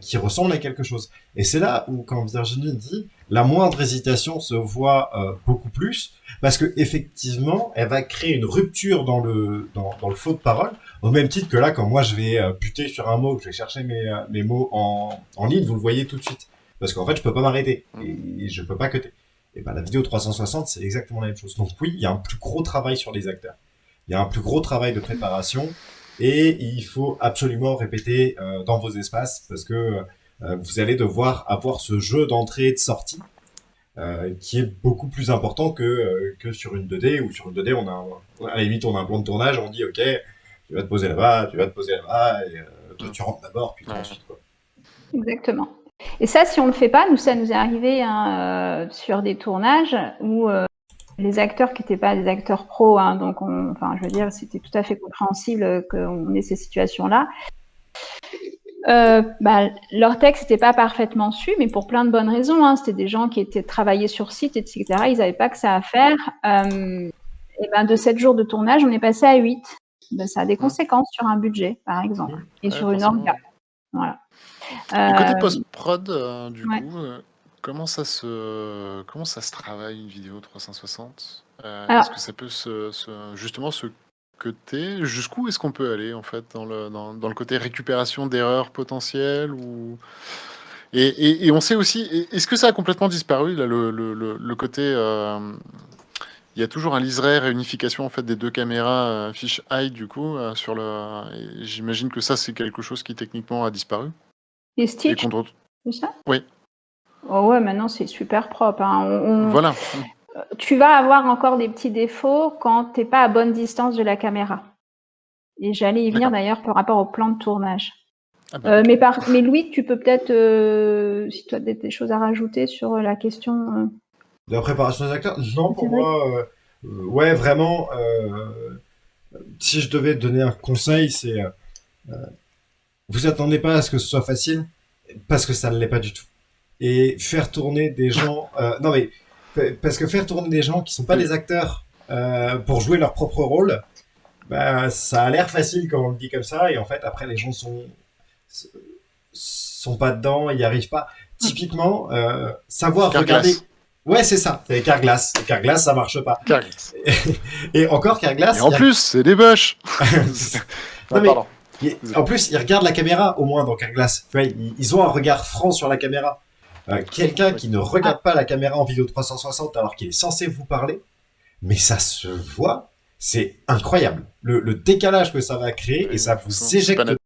Speaker 1: qui ressemble à quelque chose. Et c'est là où, quand Virginie dit, la moindre hésitation se voit beaucoup plus, parce que effectivement, elle va créer une rupture dans le flot de parole, au même titre que là, quand moi je vais buter sur un mot, que je vais chercher mes mots en ligne, vous le voyez tout de suite. Parce qu'en fait, je peux pas m'arrêter, et je peux pas cutter. Et ben la vidéo 360, c'est exactement la même chose. Donc oui, il y a un plus gros travail sur les acteurs. Il y a un plus gros travail de préparation et il faut absolument répéter dans vos espaces parce que vous allez devoir avoir ce jeu d'entrée et de sortie qui est beaucoup plus important que sur une 2D où sur une 2D à la limite on a un plan de tournage, on dit ok, tu vas te poser là-bas, et toi tu rentres d'abord puis ensuite quoi.
Speaker 2: Exactement. Et ça, si on ne le fait pas, ça nous est arrivé sur des tournages où les acteurs qui n'étaient pas des acteurs pros, hein, donc je veux dire, c'était tout à fait compréhensible qu'on ait ces situations-là. Leur texte n'était pas parfaitement su, mais pour plein de bonnes raisons. Hein. C'était des gens qui étaient travaillés sur site, etc. Ils n'avaient pas que ça à faire. De 7 jours de tournage, on est passé à 8. Ça a des conséquences sur un budget, par exemple, et sur une orga. Voilà.
Speaker 3: Et côté post-prod, du coup, comment ça se travaille une vidéo 360 Est-ce que ça peut justement se cutter? Jusqu'où est-ce qu'on peut aller en fait dans le côté récupération d'erreurs potentielles et on sait aussi, est-ce que ça a complètement disparu là, le côté il y a toujours un liseré réunification en fait des deux caméras fisheye du coup j'imagine que ça c'est quelque chose qui techniquement a disparu.
Speaker 2: Les Stitch, c'est ça?
Speaker 3: Oui.
Speaker 2: Oh ouais, maintenant c'est super propre. Hein.
Speaker 3: Voilà.
Speaker 2: Tu vas avoir encore des petits défauts quand tu n'es pas à bonne distance de la caméra. Et j'allais y venir d'ailleurs par rapport au plan de tournage. Mais Louis, tu peux peut-être, si tu as des choses à rajouter sur la question...
Speaker 1: De la préparation des acteurs? Non, pour moi, ouais, vraiment, si je devais donner un conseil, c'est vous attendez pas à ce que ce soit facile, parce que ça ne l'est pas du tout. Et faire tourner des gens... non mais, Parce que faire tourner des gens qui sont pas des acteurs pour jouer leur propre rôle, bah, ça a l'air facile quand on le dit comme ça, et en fait, après, les gens sont pas dedans, ils y arrivent pas. Typiquement, savoir regarder.
Speaker 3: Carglass.
Speaker 1: Ouais, c'est ça, c'est Carglass. Carglass, ça marche pas.
Speaker 3: Carglass.
Speaker 1: Et encore Carglass.
Speaker 3: Et en plus, c'est des bush.
Speaker 1: Non, mais-
Speaker 3: Pardon.
Speaker 1: En plus, ils regardent la caméra, au moins dans Carglass. Tu vois, ils ont un regard franc sur la caméra. Quelqu'un qui ne regarde pas la caméra en vidéo 360 alors qu'il est censé vous parler, mais ça se voit, c'est incroyable. Le décalage que ça va créer,
Speaker 3: Oui,
Speaker 1: et ça
Speaker 3: c'est
Speaker 1: vous
Speaker 3: pas
Speaker 1: éjecte.
Speaker 3: naturel.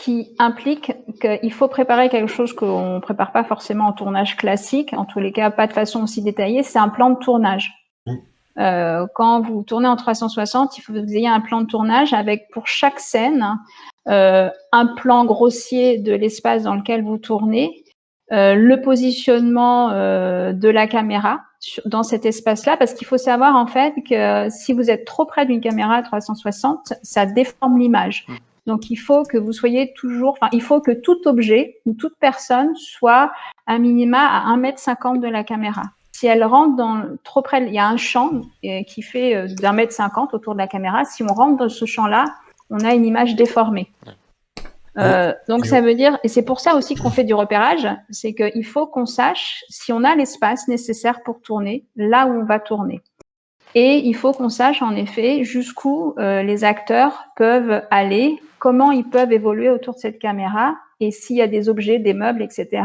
Speaker 2: Qui implique qu'il faut préparer quelque chose qu'on ne prépare pas forcément en tournage classique, en tous les cas pas de façon aussi détaillée, c'est un plan de tournage. Quand vous tournez en 360, il faut que vous ayez un plan de tournage avec pour chaque scène un plan grossier de l'espace dans lequel vous tournez, le positionnement de la caméra dans cet espace-là, parce qu'il faut savoir en fait que si vous êtes trop près d'une caméra 360, ça déforme l'image. Donc, il faut que vous soyez toujours, enfin, il faut que tout objet ou toute personne soit à minima à 1,50 m de la caméra. Si elle rentre trop près, il y a un champ qui fait d'1,50 m autour de la caméra. Si on rentre dans ce champ-là, on a une image déformée. Donc, ça veut dire, et c'est pour ça aussi qu'on fait du repérage, c'est qu'il faut qu'on sache si on a l'espace nécessaire pour tourner, là où on va tourner. Et il faut qu'on sache en effet jusqu'où les acteurs peuvent aller, comment ils peuvent évoluer autour de cette caméra, et s'il y a des objets, des meubles, etc.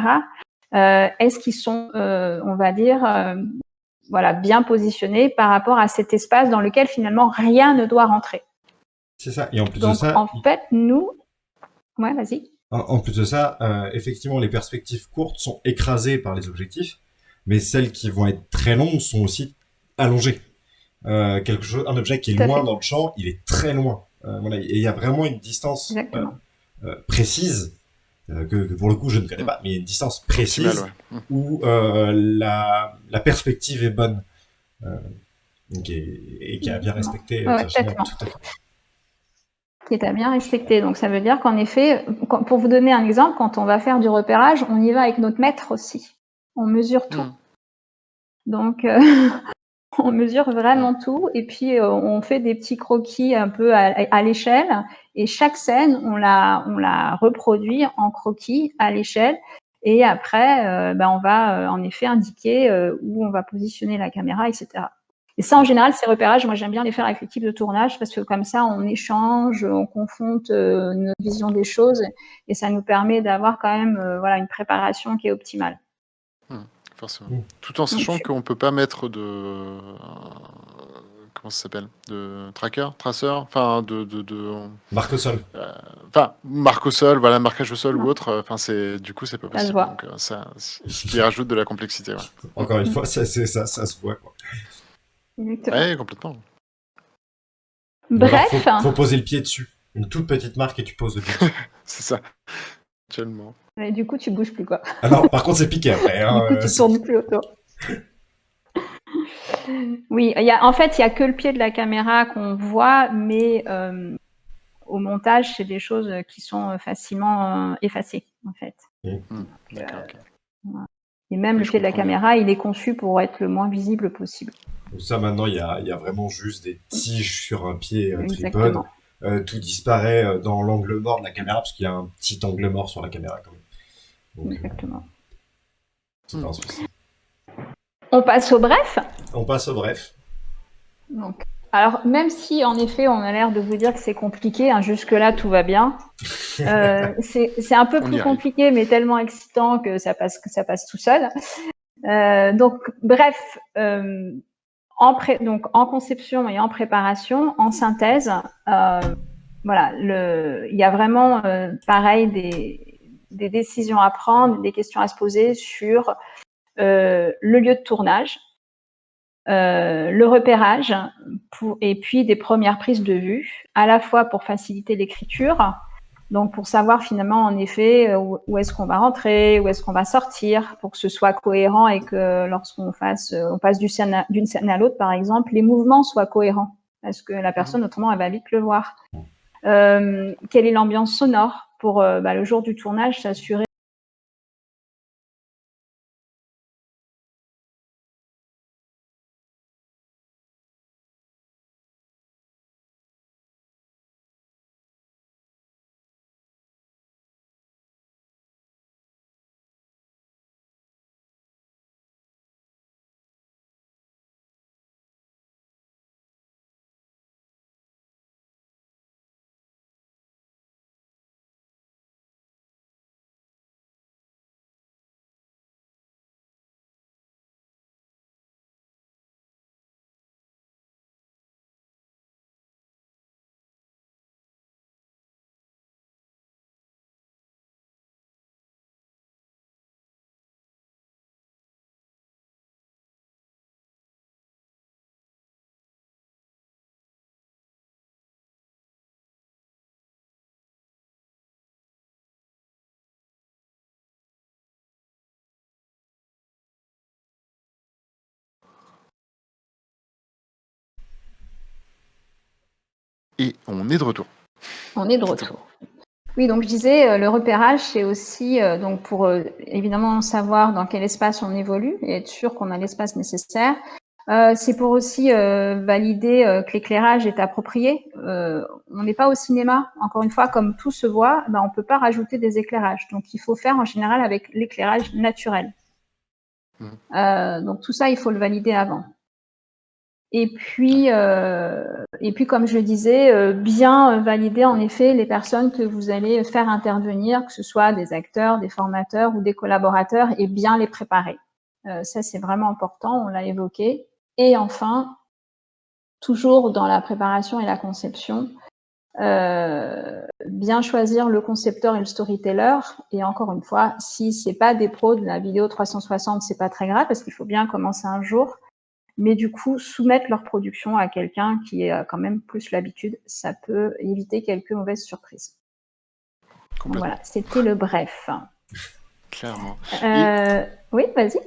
Speaker 2: Est-ce qu'ils sont, on va dire, voilà, bien positionnés par rapport à cet espace dans lequel finalement rien ne doit rentrer.
Speaker 1: C'est ça. Et en plus
Speaker 2: Donc,
Speaker 1: de ça,
Speaker 2: en fait, nous, ouais, vas-y.
Speaker 1: En plus de ça, effectivement, les perspectives courtes sont écrasées par les objectifs, mais celles qui vont être très longues sont aussi allongées. Un objet qui est loin dans le champ, il est très loin. Voilà, et il y a vraiment une distance précise que pour le coup je ne connais pas, mais il y a une distance précise
Speaker 3: Optimal,
Speaker 1: où la perspective est bonne et qui a bien respecté. Tout à fait.
Speaker 2: Qui est à bien respecter. Donc ça veut dire qu'en effet, pour vous donner un exemple, quand on va faire du repérage, on y va avec notre mètre aussi. On mesure tout. Donc on mesure vraiment tout, et puis on fait des petits croquis un peu à l'échelle, et chaque scène, on la reproduit en croquis à l'échelle, et après, on va en effet indiquer où on va positionner la caméra, etc. Et ça, en général, ces repérages, moi, j'aime bien les faire avec l'équipe de tournage, parce que comme ça, on échange, on confronte notre vision des choses, et ça nous permet d'avoir quand même une préparation qui est optimale.
Speaker 3: Forcément. Tout en sachant qu'on ne peut pas mettre de... comment ça s'appelle? De traceur, enfin
Speaker 1: marque au sol.
Speaker 3: Enfin, marque au sol, voilà, marquage au sol ou autre. Enfin, du coup, c'est pas possible. Donc, ça, ce qui rajoute de la complexité. Ouais.
Speaker 1: Encore une fois, ça se voit, quoi.
Speaker 2: Ouais,
Speaker 3: complètement.
Speaker 2: Bref.
Speaker 1: Faut poser le pied dessus. Une toute petite marque et tu poses le pied dessus.
Speaker 3: C'est ça. Actuellement.
Speaker 2: Et du coup, tu bouges plus, quoi.
Speaker 1: Ah non, par contre, c'est piqué après.
Speaker 2: Du coup, tu tournes plus autour. Oui, en fait, il n'y a que le pied de la caméra qu'on voit, mais au montage, c'est des choses qui sont facilement effacées, en fait. Et même le pied de la caméra, il est conçu pour être le moins visible possible.
Speaker 1: Donc ça, maintenant, il y a vraiment juste des tiges sur un pied tripode. tout disparaît dans l'angle mort de la caméra, parce qu'il y a un petit angle mort sur la caméra quand même. Donc,
Speaker 2: Exactement.
Speaker 1: c'est pas un souci.
Speaker 2: On passe au bref.
Speaker 1: On passe au bref.
Speaker 2: Donc, alors, même si en effet on a l'air de vous dire que c'est compliqué, hein, jusque-là tout va bien, c'est un peu plus compliqué, mais tellement excitant que ça passe tout seul. Donc, bref, donc en conception et en préparation, en synthèse, voilà, il y a vraiment pareil des décisions à prendre, des questions à se poser sur le lieu de tournage, le repérage et puis des premières prises de vue, à la fois pour faciliter l'écriture, donc pour savoir finalement en effet où est-ce qu'on va rentrer, où est-ce qu'on va sortir, pour que ce soit cohérent et que lorsqu'on passe d'une scène à l'autre par exemple, les mouvements soient cohérents, parce que la personne autrement elle va vite le voir. Quelle est l'ambiance sonore pour le jour du tournage, s'assurer
Speaker 3: Et on est de retour.
Speaker 2: On est de retour. Oui, donc je disais, le repérage, c'est aussi donc pour évidemment savoir dans quel espace on évolue et être sûr qu'on a l'espace nécessaire. C'est pour aussi valider que l'éclairage est approprié. On n'est pas au cinéma, encore une fois, comme tout se voit, on ne peut pas rajouter des éclairages. Donc il faut faire en général avec l'éclairage naturel. Donc tout ça, il faut le valider avant. Et puis, comme je le disais, bien valider en effet les personnes que vous allez faire intervenir, que ce soit des acteurs, des formateurs ou des collaborateurs, et bien les préparer. Ça, c'est vraiment important, on l'a évoqué. Et enfin, toujours dans la préparation et la conception, bien choisir le concepteur et le storyteller. Et encore une fois, si c'est pas des pros de la vidéo 360, c'est pas très grave parce qu'il faut bien commencer un jour. Mais du coup, soumettre leur production à quelqu'un qui a quand même plus l'habitude, ça peut éviter quelques mauvaises surprises. Donc voilà, c'était le bref.
Speaker 3: Clairement.
Speaker 2: Oui, vas-y.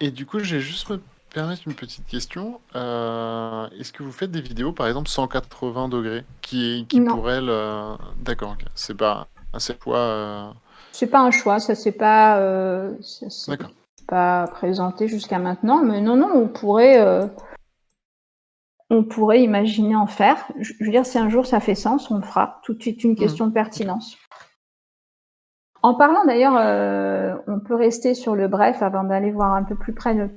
Speaker 3: Et du coup, j'ai juste me permettre une petite question. Est-ce que vous faites des vidéos, par exemple, 180 degrés, qui pour elles... D'accord, okay. C'est pas un choix...
Speaker 2: C'est pas un choix, ça c'est pas... pas présenté jusqu'à maintenant, mais non, on pourrait imaginer en faire. Je veux dire, si un jour ça fait sens, on le fera. Tout de suite une question de pertinence. En parlant d'ailleurs, on peut rester sur le bref avant d'aller voir un peu plus près le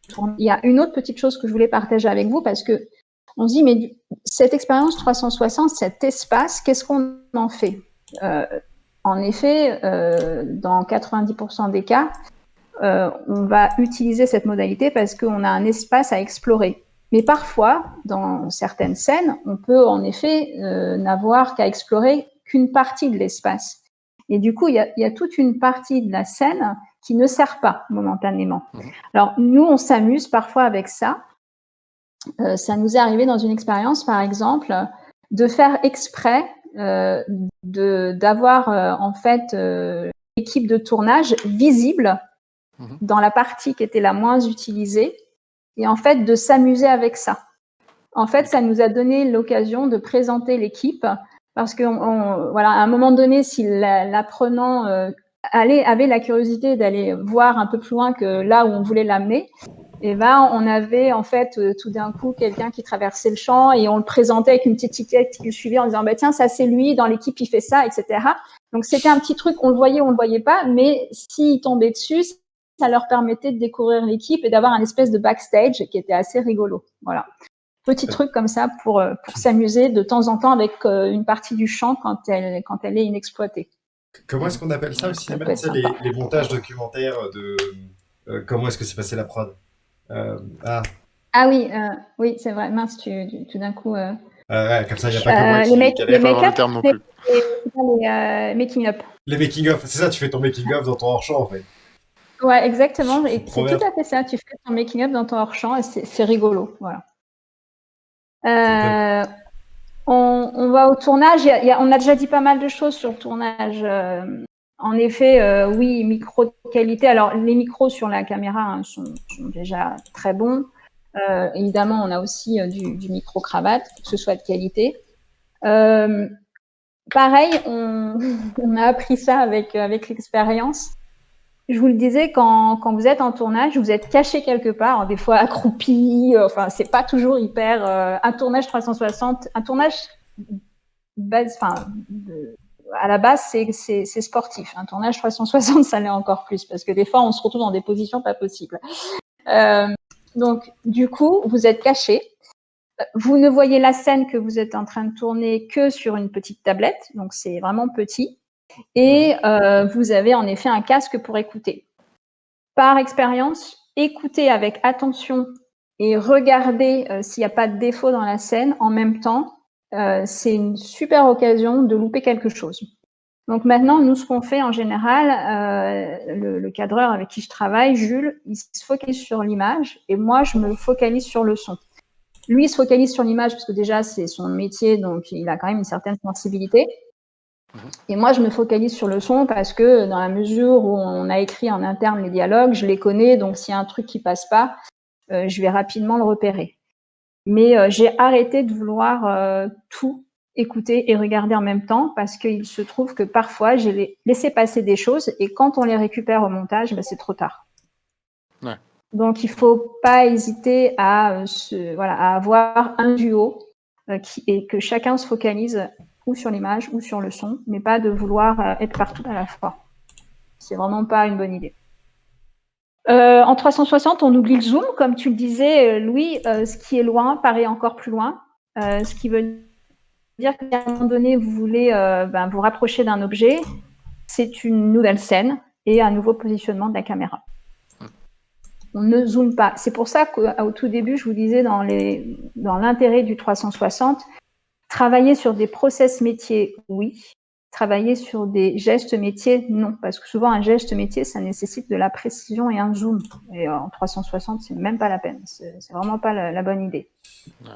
Speaker 2: tournage. Il y a une autre petite chose que je voulais partager avec vous parce que on se dit, mais cette expérience 360, cet espace, qu'est-ce qu'on en fait? En effet, dans 90% des cas, on va utiliser cette modalité parce qu'on a un espace à explorer. Mais parfois, dans certaines scènes, on peut en effet n'avoir qu'à explorer qu'une partie de l'espace. Et du coup, il y a toute une partie de la scène qui ne sert pas momentanément. Alors, nous, on s'amuse parfois avec ça. Ça nous est arrivé dans une expérience, par exemple, de faire exprès d'avoir en fait l'équipe de tournage visible dans la partie qui était la moins utilisée et en fait de s'amuser avec ça. En fait, ça nous a donné l'occasion de présenter l'équipe parce que voilà, à un moment donné, si l'apprenant avait la curiosité d'aller voir un peu plus loin que là où on voulait l'amener, et ben on avait en fait tout d'un coup quelqu'un qui traversait le champ et on le présentait avec une petite étiquette qui le suivait en disant bah tiens ça c'est lui dans l'équipe il fait ça, etc. Donc c'était un petit truc, on le voyait pas, mais s'ils tombaient dessus, ça leur permettait de découvrir l'équipe et d'avoir un espèce de backstage qui était assez rigolo. Voilà, petit truc comme ça pour s'amuser de temps en temps avec une partie du champ quand elle est inexploitée.
Speaker 1: Comment est-ce qu'on appelle ça au cinéma?
Speaker 2: peut
Speaker 1: Tu
Speaker 2: être
Speaker 1: sais,
Speaker 2: sympa.
Speaker 1: les montages documentaires de comment est-ce que s'est passé la prod? Ah,
Speaker 2: Ah oui, oui, c'est vrai. Mince, tout d'un coup.
Speaker 1: ouais, comme ça, il n'y a pas que moi
Speaker 2: Les
Speaker 1: qui
Speaker 3: Je vais
Speaker 1: adapte.
Speaker 3: pas avoir le
Speaker 2: make-up,
Speaker 3: terme non plus.
Speaker 2: les making-up.
Speaker 1: Les making-of, c'est ça, tu fais ton making-of dans ton hors-champ, en fait.
Speaker 2: Ouais, exactement. Et
Speaker 1: Trop
Speaker 2: c'est
Speaker 1: bien.
Speaker 2: tout à fait ça. Tu fais ton making-up dans ton hors-champ et c'est rigolo. Voilà.
Speaker 1: C'est top.
Speaker 2: On va au tournage. On a déjà dit pas mal de choses sur le tournage. En effet, oui, micro de qualité. Alors, les micros sur la caméra hein, sont déjà très bons. Évidemment, on a aussi du micro-cravate, que ce soit de qualité. Pareil, on a appris ça avec l'expérience. Je vous le disais, quand vous êtes en tournage, vous êtes caché quelque part, des fois accroupi. Enfin, c'est pas toujours hyper. Un tournage 360, un tournage base, enfin, à la base, c'est sportif. Un tournage 360, ça l'est encore plus parce que des fois, on se retrouve dans des positions pas possibles. Donc, du coup, vous êtes caché. Vous ne voyez la scène que vous êtes en train de tourner que sur une petite tablette, donc c'est vraiment petit. Et vous avez en effet un casque pour écouter. Par expérience, écoutez avec attention et regardez s'il n'y a pas de défaut dans la scène en même temps. C'est une super occasion de louper quelque chose. Donc maintenant, nous, ce qu'on fait en général, le cadreur avec qui je travaille, Jules, il se focalise sur l'image et moi, je me focalise sur le son. Lui, il se focalise sur l'image parce que déjà, c'est son métier, donc il a quand même une certaine sensibilité. Et moi, je me focalise sur le son parce que dans la mesure où on a écrit en interne les dialogues, je les connais, donc s'il y a un truc qui passe pas, je vais rapidement le repérer. Mais j'ai arrêté de vouloir tout écouter et regarder en même temps parce qu'il se trouve que parfois, j'ai laissé passer des choses et quand on les récupère au montage, ben, c'est trop tard.
Speaker 3: Ouais.
Speaker 2: Donc, il ne faut pas hésiter à avoir un duo et que chacun se focalise ou sur l'image ou sur le son, mais pas de vouloir être partout à la fois. C'est vraiment pas une bonne idée. En 360, on oublie le zoom, comme tu le disais, Louis. Ce qui est loin paraît encore plus loin. Ce qui veut dire qu'à un moment donné, vous voulez vous rapprocher d'un objet, c'est une nouvelle scène et un nouveau positionnement de la caméra. On ne zoome pas. C'est pour ça qu'au tout début, je vous disais dans l'intérêt du 360, travailler sur des process métiers, oui. Travailler sur des gestes métiers, non. Parce que souvent, un geste métier, ça nécessite de la précision et un zoom. Et en 360, c'est même pas la peine. C'est vraiment pas la bonne idée. Ouais.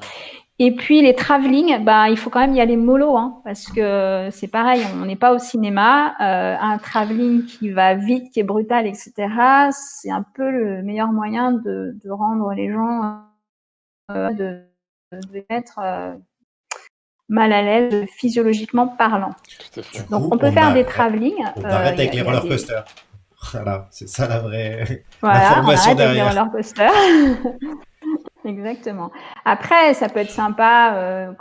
Speaker 2: Et puis, les travelling, il faut quand même y aller mollo, hein, parce que c'est pareil, on n'est pas au cinéma. Un travelling qui va vite, qui est brutal, etc., c'est un peu le meilleur moyen de rendre les gens, de mettre mal à l'aise physiologiquement parlant.
Speaker 3: Tout à fait.
Speaker 2: Donc, on peut faire des travelling.
Speaker 1: On arrête avec les roller coasters. Voilà, c'est ça la vraie
Speaker 2: information
Speaker 1: on arrête
Speaker 2: derrière. Avec les roller coasters. Exactement. Après, ça peut être sympa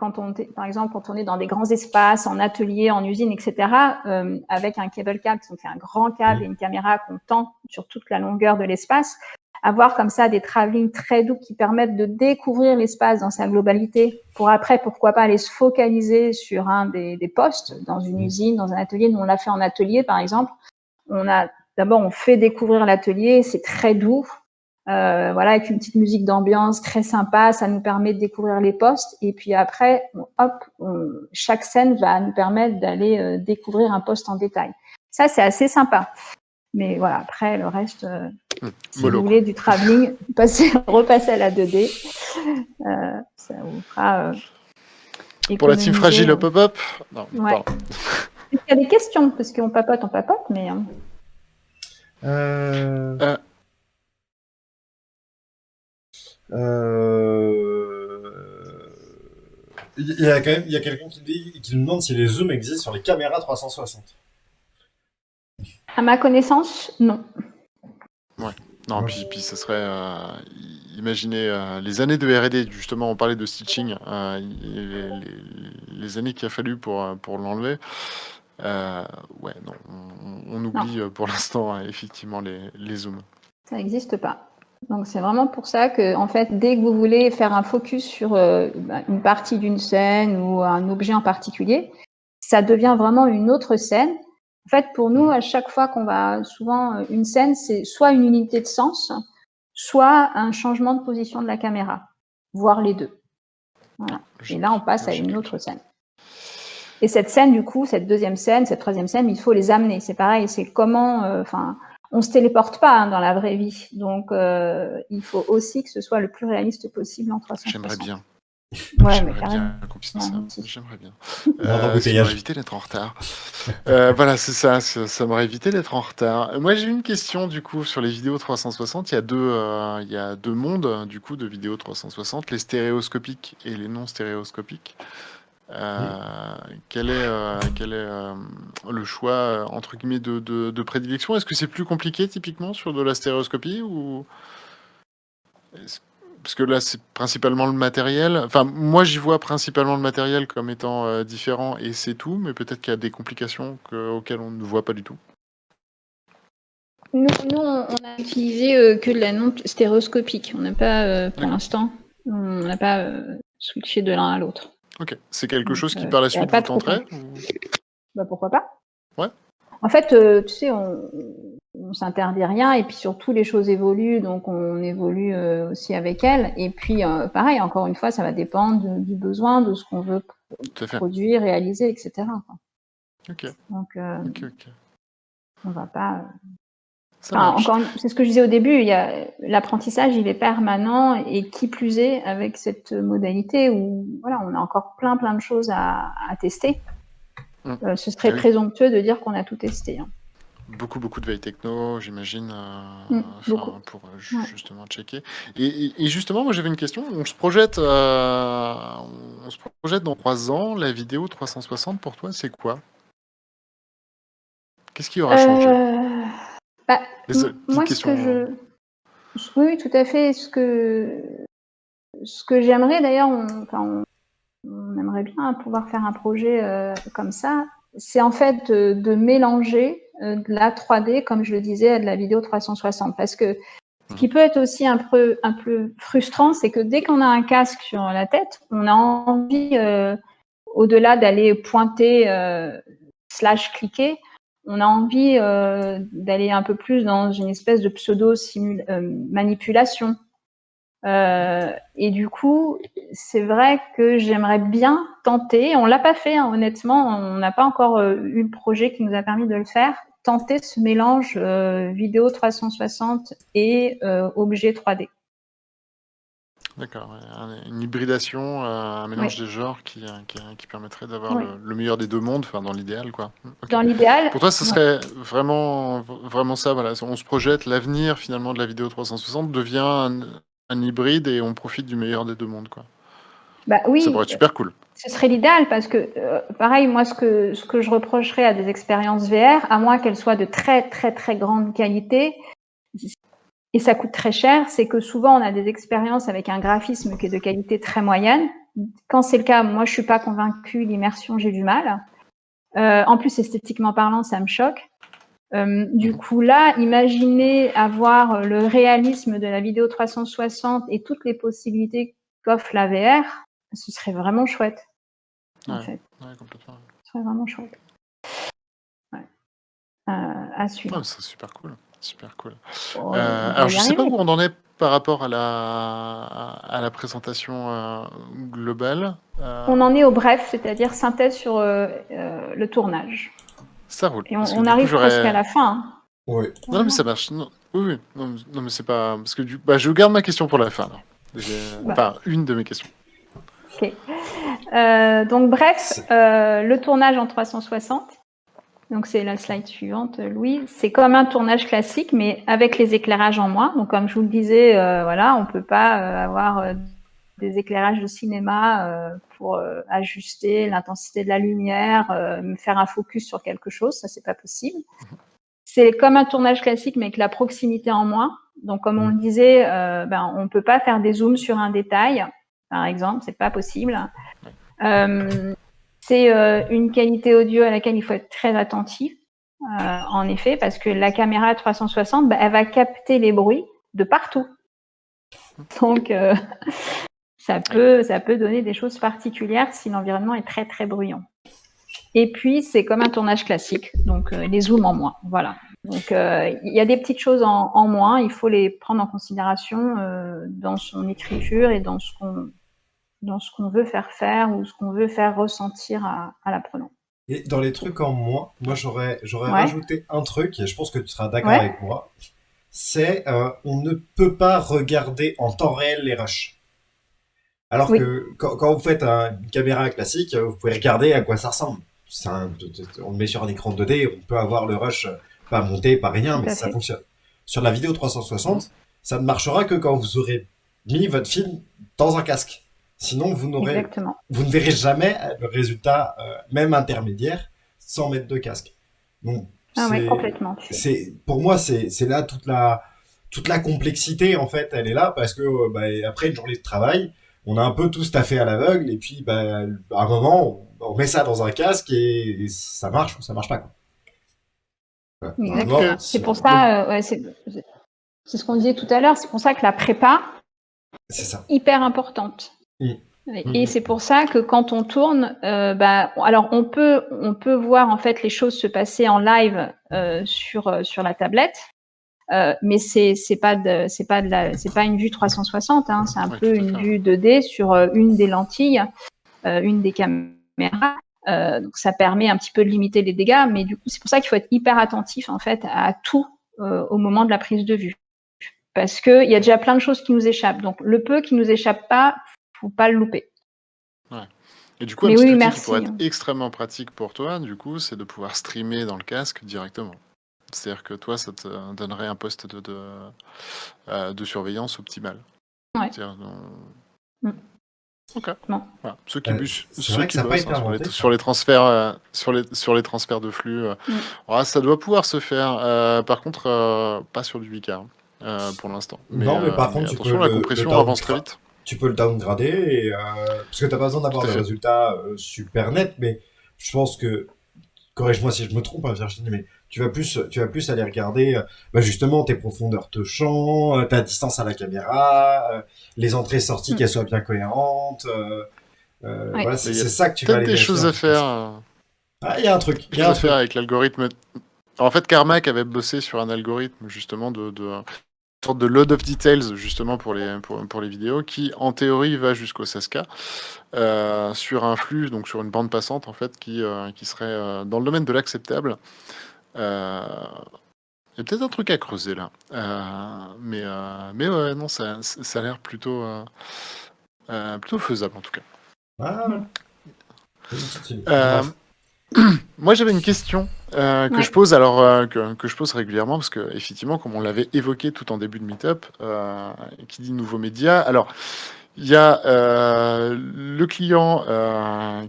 Speaker 2: par exemple, quand on est dans des grands espaces, en atelier, en usine, etc., avec un cable car, donc un grand câble et une caméra qu'on tend sur toute la longueur de l'espace, avoir comme ça des travelling très doux qui permettent de découvrir l'espace dans sa globalité pour après, pourquoi pas, aller se focaliser sur des postes dans une usine, dans un atelier. Nous, on l'a fait en atelier, par exemple. D'abord, on fait découvrir l'atelier, c'est très doux. Avec une petite musique d'ambiance très sympa, ça nous permet de découvrir les postes. Et puis après, chaque scène va nous permettre d'aller découvrir un poste en détail. Ça, c'est assez sympa. Mais voilà, après, le reste, si vous voulez du travelling, repasser à la 2D, ça vous fera
Speaker 3: pour la team fragile, hop, hop, hop. Non,
Speaker 2: ouais. Il y a des questions, parce qu'on papote, mais...
Speaker 1: Il y a quelqu'un qui nous demande si les zooms existent sur les caméras 360.
Speaker 2: À ma connaissance, non.
Speaker 3: Non,
Speaker 1: Ouais.
Speaker 3: puis ça serait, imaginez les années de R&D, justement, on parlait de stitching, les années qu'il a fallu pour l'enlever. Ouais, non, on
Speaker 2: Non,
Speaker 3: oublie pour l'instant effectivement les zooms.
Speaker 2: ça n'existe pas. Donc c'est vraiment pour ça que, en fait, dès que vous voulez faire un focus sur une partie d'une scène ou un objet en particulier, ça devient vraiment une autre scène. En fait, pour nous, à chaque fois qu'on va, souvent, une scène, c'est soit une unité de sens, soit un changement de position de la caméra, voire les deux. Voilà. Et là, on passe à une autre scène. Et cette scène, du coup, cette deuxième scène, cette troisième scène, il faut les amener. C'est pareil, c'est comment, on se téléporte pas dans la vraie vie. Donc, il faut aussi que ce soit le plus réaliste possible en 360.
Speaker 3: J'aimerais bien.
Speaker 2: Ouais, mais
Speaker 3: J'aimerais
Speaker 2: carrément.
Speaker 3: bien qu'on puisse
Speaker 2: Ouais,
Speaker 3: ça.
Speaker 2: moi aussi.
Speaker 3: J'aimerais bien.
Speaker 1: Moins
Speaker 3: Ça
Speaker 1: d'embouteillage.
Speaker 3: m'aurait évité d'être en retard. Voilà, c'est ça, ça m'aurait évité d'être en retard. Moi, j'ai une question du coup sur les vidéos 360. Il y a deux mondes du coup de vidéos 360, les stéréoscopiques et les non stéréoscopiques. Quel est le choix entre guillemets de prédilection? Est-ce que c'est plus compliqué typiquement sur de la stéréoscopie ou parce que là c'est principalement le matériel. Enfin, moi j'y vois principalement le matériel comme étant différent et c'est tout, mais peut-être qu'il y a des complications auxquelles on ne voit pas du tout.
Speaker 2: Nous, on a utilisé que de la non stéréoscopique. On n'a pas, pour
Speaker 3: D'accord.
Speaker 2: l'instant, on n'a pas switché de l'un à l'autre.
Speaker 3: Ok. C'est quelque
Speaker 2: Donc,
Speaker 3: chose qui par la
Speaker 2: il n'y a
Speaker 3: suite
Speaker 2: pas
Speaker 3: vous
Speaker 2: trop
Speaker 3: tenterait
Speaker 2: Bah, pourquoi pas?
Speaker 3: Ouais.
Speaker 2: En fait, tu sais, on s'interdit rien et puis surtout les choses évoluent, donc on évolue aussi avec elles. Et puis, pareil, encore une fois, ça va dépendre du besoin, de ce qu'on veut
Speaker 3: Tout à fait.
Speaker 2: produire, réaliser, etc. quoi.
Speaker 3: Ok.
Speaker 2: Donc,
Speaker 3: Ok.
Speaker 2: on va pas.
Speaker 3: Ça marche.
Speaker 2: C'est ce que je disais au début, l'apprentissage, il est permanent et qui plus est avec cette modalité où voilà, on a encore plein de choses à tester. Ce serait
Speaker 3: Ah oui.
Speaker 2: présomptueux de dire qu'on a tout testé. Hein.
Speaker 3: Beaucoup de veille techno, j'imagine,
Speaker 2: Beaucoup.
Speaker 3: pour
Speaker 2: Ouais.
Speaker 3: justement checker. Et justement, moi j'avais une question. On se projette dans 3 ans. La vidéo 360 pour toi, c'est quoi? Qu'est-ce qui aura changé?
Speaker 2: Bah,
Speaker 3: Petite
Speaker 2: moi,
Speaker 3: question.
Speaker 2: oui, tout à fait. Ce que j'aimerais, d'ailleurs, on aimerait bien pouvoir faire un projet comme ça, c'est en fait de mélanger de la 3D, comme je le disais, à de la vidéo 360. Parce que ce qui peut être aussi un peu frustrant, c'est que dès qu'on a un casque sur la tête, on a envie, au-delà d'aller pointer / cliquer, on a envie d'aller un peu plus dans une espèce de pseudo-manipulation. Et du coup, c'est vrai que j'aimerais bien tenter, on l'a pas fait, hein, honnêtement, on n'a pas encore eu le projet qui nous a permis de le faire, tenter ce mélange vidéo 360 et objet 3D.
Speaker 3: D'accord, une hybridation, un mélange des genres qui permettrait d'avoir le meilleur des deux mondes, enfin dans l'idéal quoi. Okay.
Speaker 2: Dans l'idéal.
Speaker 3: Pour toi, ce serait vraiment ça, voilà. On se projette, l'avenir finalement de la vidéo 360 devient un hybride et on profite du meilleur des deux mondes quoi.
Speaker 2: Bah oui.
Speaker 3: Ça pourrait être super cool.
Speaker 2: Ce serait l'idéal parce que, pareil, moi, ce que je reprocherais à des expériences VR, à moins qu'elles soient de très grande qualité, et ça coûte très cher, c'est que souvent on a des expériences avec un graphisme qui est de qualité très moyenne. Quand c'est le cas, moi je suis pas convaincue, l'immersion j'ai du mal. En plus esthétiquement parlant, ça me choque. Du coup là, imaginez avoir le réalisme de la vidéo 360 et toutes les possibilités qu'offre la VR, ce serait vraiment chouette. En fait.
Speaker 3: Ouais, complètement.
Speaker 2: Ce serait vraiment chouette. Ouais. À suivre.
Speaker 3: Oh, c'est super cool. Super cool.
Speaker 2: Oh,
Speaker 3: alors, je ne sais pas où on en est par rapport à la présentation globale.
Speaker 2: On en est au bref, c'est-à-dire synthèse sur le tournage.
Speaker 3: Ça roule.
Speaker 2: Et on arrive presque à la fin. Hein.
Speaker 1: Oui.
Speaker 3: Non, mais ça marche. Non, oui. Non, mais c'est pas... Parce que je garde ma question pour la fin. Alors. Enfin, une de mes questions.
Speaker 2: Ok. Donc, bref, le tournage en 360. Donc, c'est la slide suivante, Louis. C'est comme un tournage classique, mais avec les éclairages en moins. Donc, comme je vous le disais, voilà, on ne peut pas avoir des éclairages de cinéma pour ajuster l'intensité de la lumière, faire un focus sur quelque chose. Ça, c'est pas possible. c'est comme un tournage classique, mais avec la proximité en moins. Donc, comme on le disait, on ne peut pas faire des zooms sur un détail, par exemple, c'est pas possible. C'est une qualité audio à laquelle il faut être très attentif, en effet, parce que la caméra 360, elle va capter les bruits de partout. Donc, ça peut donner des choses particulières si l'environnement est très, très bruyant. Et puis, c'est comme un tournage classique, donc les zooms en moins, voilà. Donc, il y a des petites choses en moins, il faut les prendre en considération dans son écriture et dans ce qu'on veut faire ou ce qu'on veut faire ressentir à l'apprenant.
Speaker 1: Et dans les trucs en moins, moi j'aurais rajouté un truc, et je pense que tu seras d'accord avec moi, c'est on ne peut pas regarder en temps réel les rushs. Alors que quand vous faites une caméra classique, vous pouvez regarder à quoi ça ressemble. On le met sur un écran 2D, on peut avoir le rush pas monté, pas rien, mais ça fonctionne. Sur la vidéo 360, ça ne marchera que quand vous aurez mis votre film dans un casque. Sinon, vous ne verrez jamais le résultat, même intermédiaire, sans mettre de casque. Donc,
Speaker 2: complètement.
Speaker 1: Pour moi, c'est là toute la complexité, en fait, elle est là, parce que après une journée de travail, on a un peu tout staffé à l'aveugle, et puis à un moment, on met ça dans un casque et ça marche ou ça marche pas, quoi.
Speaker 2: Exactement. C'est pour ça, c'est ce qu'on disait tout à l'heure, c'est pour ça que la prépa est hyper importante. Et c'est pour ça que quand on tourne, alors on peut voir en fait les choses se passer en live sur la tablette, mais c'est pas une vue 360, hein, c'est un peu une vue 2D sur une des lentilles, une des caméras. Donc ça permet un petit peu de limiter les dégâts, mais du coup c'est pour ça qu'il faut être hyper attentif en fait à tout au moment de la prise de vue, parce que il y a déjà plein de choses qui nous échappent. Donc le peu qui nous échappe pas, faut pas le louper.
Speaker 3: Ouais. Et du coup, un petit outil qui pourrait être extrêmement pratique pour toi, du coup, c'est de pouvoir streamer dans le casque directement. C'est-à-dire que toi, ça te donnerait un poste de surveillance optimal.
Speaker 2: Ouais.
Speaker 3: Ok.
Speaker 2: Non.
Speaker 3: Voilà. Ceux qui bossent
Speaker 1: sur
Speaker 3: les transferts, sur les transferts de flux, ça doit pouvoir se faire. Par contre, pas sur du 8K pour l'instant.
Speaker 1: Mais par contre,
Speaker 3: attention, la compression avance très vite.
Speaker 1: Tu peux le downgrader parce que t'as pas besoin d'avoir des résultats super nets, mais je pense que, corrige-moi si je me trompe, Virginie, mais tu vas plus aller regarder justement tes profondeurs de champ, ta distance à la caméra, les entrées-sorties qu'elles soient bien cohérentes. Voilà, c'est ça que tu vas aller
Speaker 3: des choses à faire.
Speaker 1: Il y a un truc.
Speaker 3: Il y a un truc à faire avec l'algorithme. En fait, Carmack avait bossé sur un algorithme justement de sorte de load of details justement pour les vidéos qui en théorie va jusqu'au 16K sur un flux, donc sur une bande passante en fait qui serait dans le domaine de l'acceptable. Il y a peut-être un truc à creuser là, mais ouais, non, ça a l'air plutôt faisable en tout cas. Moi, j'avais une question que je pose que je pose régulièrement parce que effectivement, comme on l'avait évoqué tout en début de Meetup, qui dit nouveaux médias. Alors, il y a le client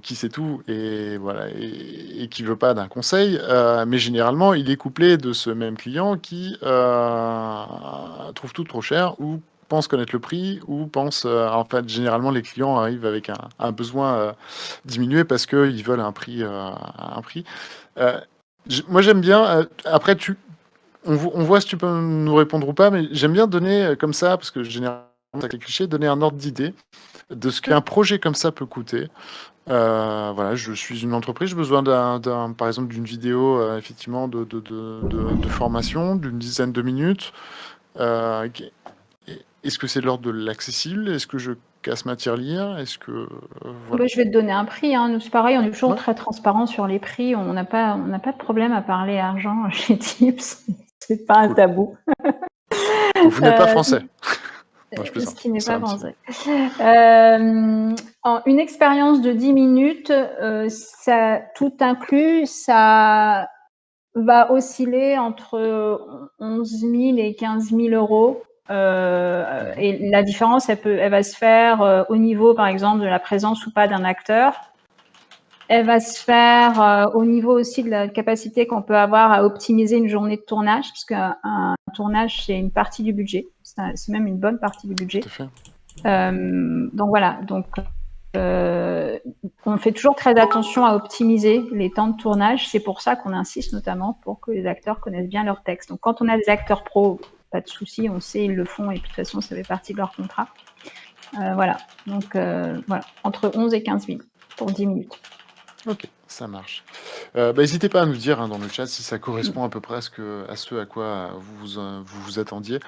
Speaker 3: qui sait tout et voilà et qui veut pas d'un conseil, mais généralement, il est couplé de ce même client qui trouve tout trop cher ou pense connaître le prix ou pense en fait généralement les clients arrivent avec un besoin diminué parce qu'ils veulent un prix moi j'aime bien après on voit si tu peux nous répondre ou pas, mais j'aime bien donner comme ça parce que généralement avec les clichés, donner un ordre d'idée de ce qu'un projet comme ça peut coûter. Voilà, je suis une entreprise, j'ai besoin par exemple d'une vidéo effectivement de formation d'une dizaine de minutes. Est-ce que c'est de l'ordre de l'accessible? Est-ce que je casse ma tirelire? Est-ce que
Speaker 2: voilà. Je vais te donner un prix. Hein. Nous, c'est pareil, on est toujours très transparent sur les prix. On n'a pas de problème à parler argent chez Tips. C'est pas un tabou.
Speaker 3: Vous n'êtes pas français.
Speaker 2: Ce qui n'est pas français. Une expérience de 10 minutes, ça, tout inclus, ça va osciller entre 11 000 et 15 000 euros. Et la différence, elle va se faire au niveau, par exemple, de la présence ou pas d'un acteur. Elle va se faire au niveau aussi de la capacité qu'on peut avoir à optimiser une journée de tournage, puisque un tournage, c'est une partie du budget. C'est même une bonne partie du budget.
Speaker 3: Tout à fait.
Speaker 2: Donc voilà. Donc, on fait toujours très attention à optimiser les temps de tournage. C'est pour ça qu'on insiste notamment pour que les acteurs connaissent bien leur texte. Donc, quand on a des acteurs pros, pas de souci, on sait, ils le font, et puis de toute façon, ça fait partie de leur contrat. Voilà. Donc, voilà. Entre 11 et 15 000 pour 10 minutes.
Speaker 3: Ok, ça marche. N'hésitez pas à nous dire dans le chat si ça correspond à peu près à ce à quoi vous attendiez.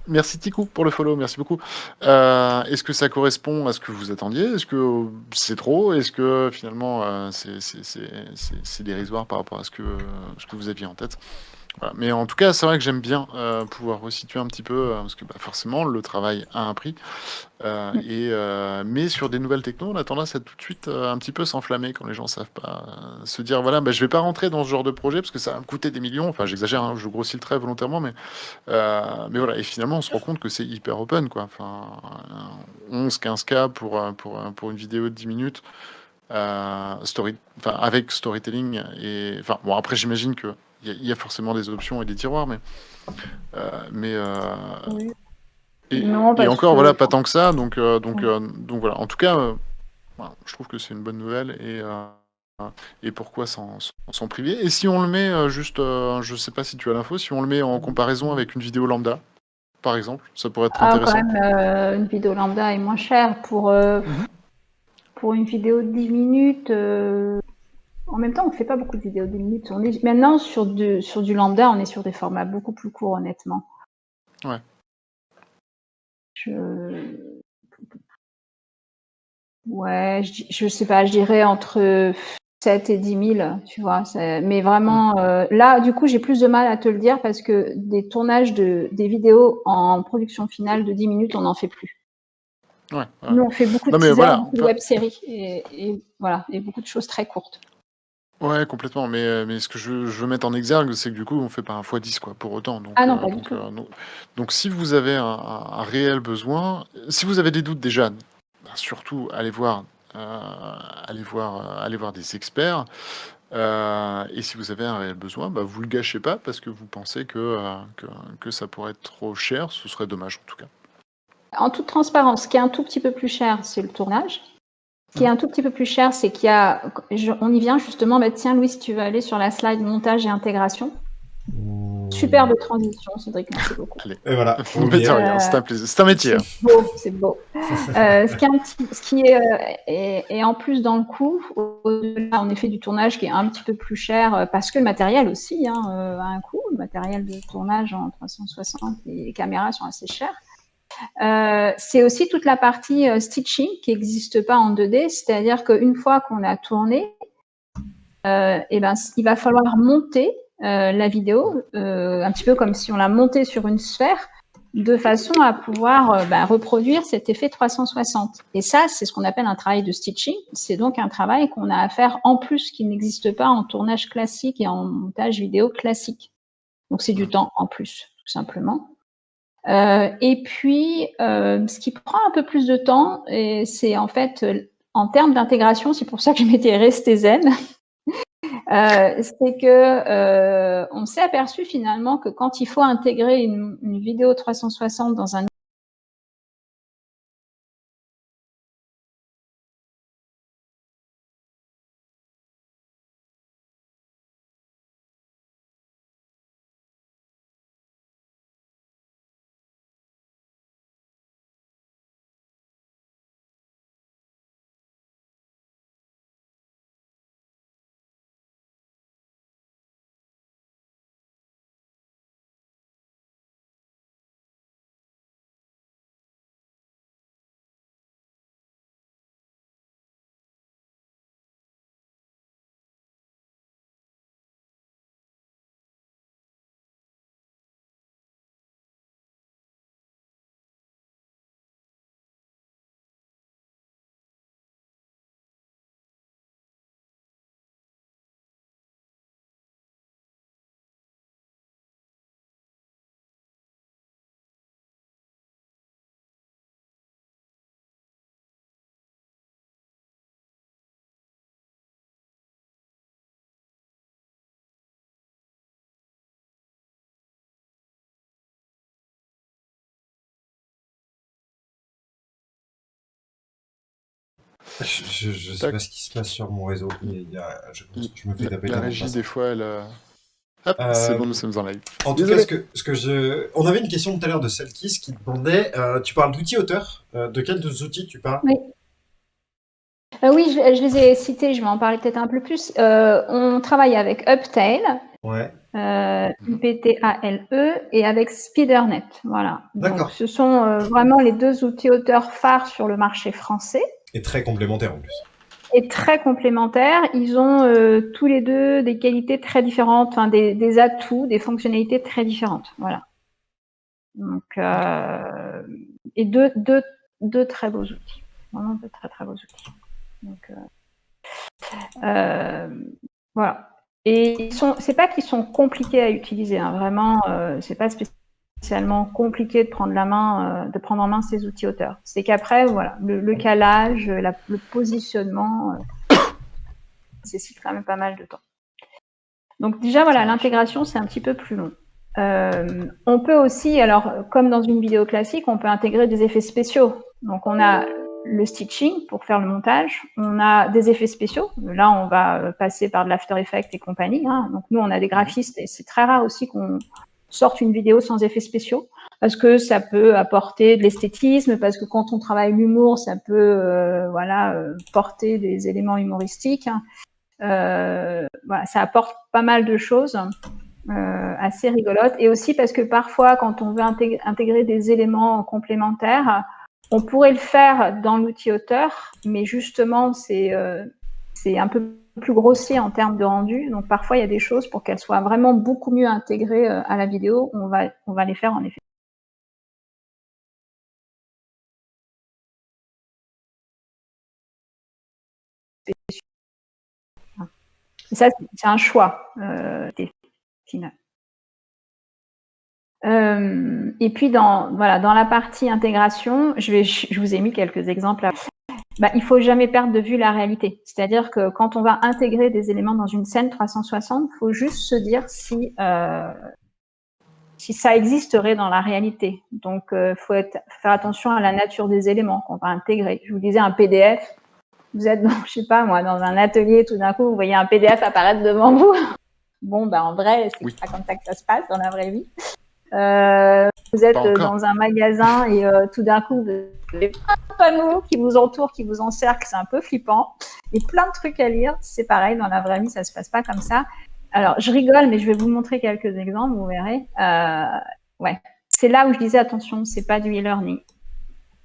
Speaker 3: Merci Tikou pour le follow, merci beaucoup. Est-ce que ça correspond à ce que vous attendiez? Est-ce que c'est trop? Est-ce que finalement c'est dérisoire par rapport à ce que vous aviez en tête? Voilà. Mais en tout cas, c'est vrai que j'aime bien pouvoir resituer un petit peu, parce que forcément, le travail a un prix. Mais sur des nouvelles technos, on a tendance à tout de suite un petit peu s'enflammer quand les gens savent pas se dire voilà, je vais pas rentrer dans ce genre de projet parce que ça va me coûter des millions. Enfin, j'exagère, hein, je grossis le trait volontairement, mais voilà. Et finalement, on se rend compte que c'est hyper open, quoi. Enfin, 11-15K pour une vidéo de 10 minutes, avec storytelling. Et enfin, bon, après, j'imagine que il y a forcément des options et des tiroirs, mais
Speaker 2: Oui.
Speaker 3: et,
Speaker 2: Non,
Speaker 3: et
Speaker 2: parce
Speaker 3: encore,
Speaker 2: que
Speaker 3: voilà, pas tant que ça. Donc voilà. En tout cas, voilà, je trouve que c'est une bonne nouvelle et pourquoi s'en priver. Et si on le met juste, je sais pas si tu as l'info, si on le met en comparaison avec une vidéo lambda, par exemple, ça pourrait être
Speaker 2: quand
Speaker 3: intéressant.
Speaker 2: même, une vidéo lambda est moins chère pour une vidéo de 10 minutes. En même temps, on fait pas beaucoup de vidéos de 10 minutes. Maintenant, sur du lambda, on est sur des formats beaucoup plus courts, honnêtement.
Speaker 3: Ouais.
Speaker 2: Ouais, je sais pas, je dirais entre 7 et 10 000, tu vois. Mais vraiment, là, du coup, j'ai plus de mal à te le dire parce que des tournages des vidéos en production finale de 10 minutes, on n'en fait plus.
Speaker 3: Ouais.
Speaker 2: Nous, on fait beaucoup de
Speaker 3: Non, mais
Speaker 2: teasers,
Speaker 3: voilà.
Speaker 2: beaucoup de web-séries et voilà, et beaucoup de choses très courtes.
Speaker 3: Ouais, complètement. Mais ce que je veux mettre en exergue, c'est que du coup, on fait pas un x10, quoi, pour autant.
Speaker 2: Ah non, pas du tout.
Speaker 3: Donc, si vous avez un réel besoin, si vous avez des doutes déjà, surtout allez voir des experts. Et si vous avez un réel besoin, vous le gâchez pas parce que vous pensez que ça pourrait être trop cher. Ce serait dommage en tout cas.
Speaker 2: En toute transparence, ce qui est un tout petit peu plus cher, c'est le tournage. Ce qui est un tout petit peu plus cher, c'est on y vient justement. Tiens, Louis, si tu veux aller sur la slide montage et intégration. Superbe transition, Cédric, merci beaucoup.
Speaker 3: Allez.
Speaker 1: Et voilà.
Speaker 3: C'est un plaisir. C'est un métier.
Speaker 2: C'est beau. Ce qui est en plus dans le coût, au-delà en effet du tournage qui est un petit peu plus cher, parce que le matériel aussi a un coût. Le matériel de tournage en 360, les caméras sont assez chères. C'est aussi toute la partie stitching qui n'existe pas en 2D, c'est-à-dire qu'une fois qu'on a tourné, il va falloir monter la vidéo, un petit peu comme si on la montait sur une sphère, de façon à pouvoir reproduire cet effet 360. Et ça, c'est ce qu'on appelle un travail de stitching. C'est donc un travail qu'on a à faire en plus qui n'existe pas en tournage classique et en montage vidéo classique. Donc c'est du temps en plus, tout simplement. Et puis, ce qui prend un peu plus de temps, et c'est en fait en termes d'intégration, c'est pour ça que je m'étais restée zen. C'est que on s'est aperçu finalement que quand il faut intégrer une vidéo 360 dans un
Speaker 1: Je sais pas ce qui se passe sur mon réseau. Je me fais taper
Speaker 3: La
Speaker 1: tellement
Speaker 3: régie,
Speaker 1: passe.
Speaker 3: des fois, elle. Hop, c'est bon, nous sommes en live.
Speaker 1: En tout
Speaker 3: Désolé.
Speaker 1: cas, on avait une question tout à l'heure de Selkis qui demandait, tu parles d'outils auteurs, de quels outils tu parles?
Speaker 2: Oui. Oui, je les ai cités, je vais en parler peut-être un peu plus. On travaille avec Uptail,
Speaker 1: Ouais.
Speaker 2: Uptale, et avec SpeederNet. Voilà. Donc,
Speaker 1: D'accord.
Speaker 2: ce sont vraiment les 2 outils auteurs phares sur le marché français.
Speaker 1: Et très complémentaire en plus.
Speaker 2: Et très complémentaires. Ils ont tous les 2 des qualités très différentes, enfin, des atouts, des fonctionnalités très différentes. Voilà. Donc, et deux très beaux outils. Vraiment 2 très très beaux outils. Donc, voilà. Et c'est pas qu'ils sont compliqués à utiliser, hein, vraiment, c'est pas spécialement compliqué de prendre en main ces outils auteurs. C'est qu'après, voilà, le calage, le positionnement, nécessite quand même pas mal de temps. Donc déjà, voilà, l'intégration, c'est un petit peu plus long. On peut aussi, alors, comme dans une vidéo classique, on peut intégrer des effets spéciaux. Donc, on a le stitching pour faire le montage. On a des effets spéciaux. Là, on va passer par de l'After Effects et compagnie. Hein. Donc, nous, on a des graphistes et c'est très rare aussi qu'on sorte une vidéo sans effets spéciaux parce que ça peut apporter de l'esthétisme, parce que quand on travaille l'humour, ça peut porter des éléments humoristiques. Voilà, ça apporte pas mal de choses assez rigolotes. Et aussi parce que parfois, quand on veut intégrer des éléments complémentaires, on pourrait le faire dans l'outil auteur, mais justement, c'est un peu plus grossier en termes de rendu. Donc parfois, il y a des choses pour qu'elles soient vraiment beaucoup mieux intégrées à la vidéo. On va les faire en effet. Et ça, c'est un choix final. Et puis dans la partie intégration, je vous ai mis quelques exemples. Il ne faut jamais perdre de vue la réalité. C'est-à-dire que quand on va intégrer des éléments dans une scène 360, il faut juste se dire si ça existerait dans la réalité. Donc, il faut faire attention à la nature des éléments qu'on va intégrer. Je vous disais un PDF. Vous êtes, je sais pas moi, dans un atelier, tout d'un coup, vous voyez un PDF apparaître devant vous. Bon, en vrai, c'est pas comme ça que ça se passe dans la vraie vie. Vous êtes dans un magasin et tout d'un coup, vous avez plein de panneaux qui vous entourent, qui vous encerclent, c'est un peu flippant. Et plein de trucs à lire, c'est pareil, dans la vraie vie, ça se passe pas comme ça. Alors, je rigole, mais je vais vous montrer quelques exemples, vous verrez. Ouais, c'est là où je disais, attention, c'est pas du e-learning,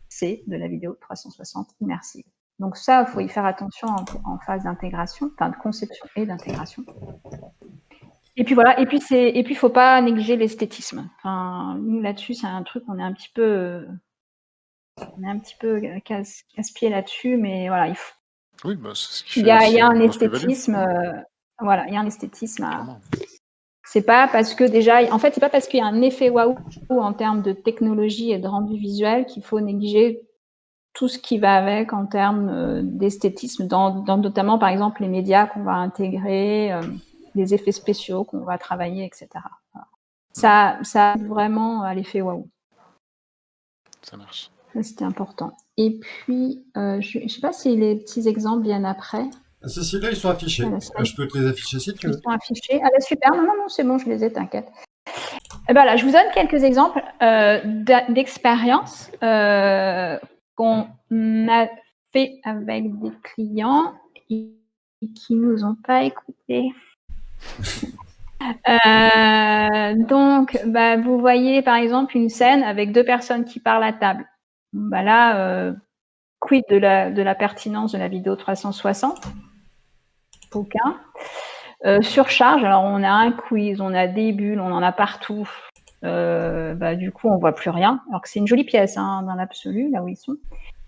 Speaker 2: c'est de la vidéo 360 immersive. Donc ça, il faut y faire attention en phase d'intégration, enfin de conception et d'intégration. Et puis voilà, et puis faut pas négliger l'esthétisme. Enfin, nous là-dessus, c'est un truc, on est un petit peu casse-pied là-dessus, mais voilà, il faut.
Speaker 3: Oui, c'est ce qui fait.
Speaker 2: Il y a un esthétisme, voilà, il y a un esthétisme. C'est pas parce que c'est pas parce qu'il y a un effet waouh en termes de technologie et de rendu visuel qu'il faut négliger tout ce qui va avec en termes d'esthétisme, dans notamment par exemple les médias qu'on va intégrer. Les effets spéciaux qu'on va travailler, etc. Voilà. Ça aide vraiment à l'effet waouh.
Speaker 3: Ça marche.
Speaker 2: Ça, c'était important. Et puis, je ne sais pas si les petits exemples viennent après.
Speaker 1: Si, là, ils sont affichés. Je peux te les afficher si tu veux.
Speaker 2: Ils sont affichés. Ah, super. Non, c'est bon, je les ai, t'inquiète. Là, je vous donne quelques exemples d'expériences qu'on a fait avec des clients et qui ne nous ont pas écoutés. Donc, vous voyez par exemple une scène avec 2 personnes qui parlent à table. Là, quid de la pertinence de la vidéo 360? Aucun. Surcharge, alors on a un quiz, on a des bulles, on en a partout. Du coup, on voit plus rien. Alors que c'est une jolie pièce hein, dans l'absolu, là où ils sont.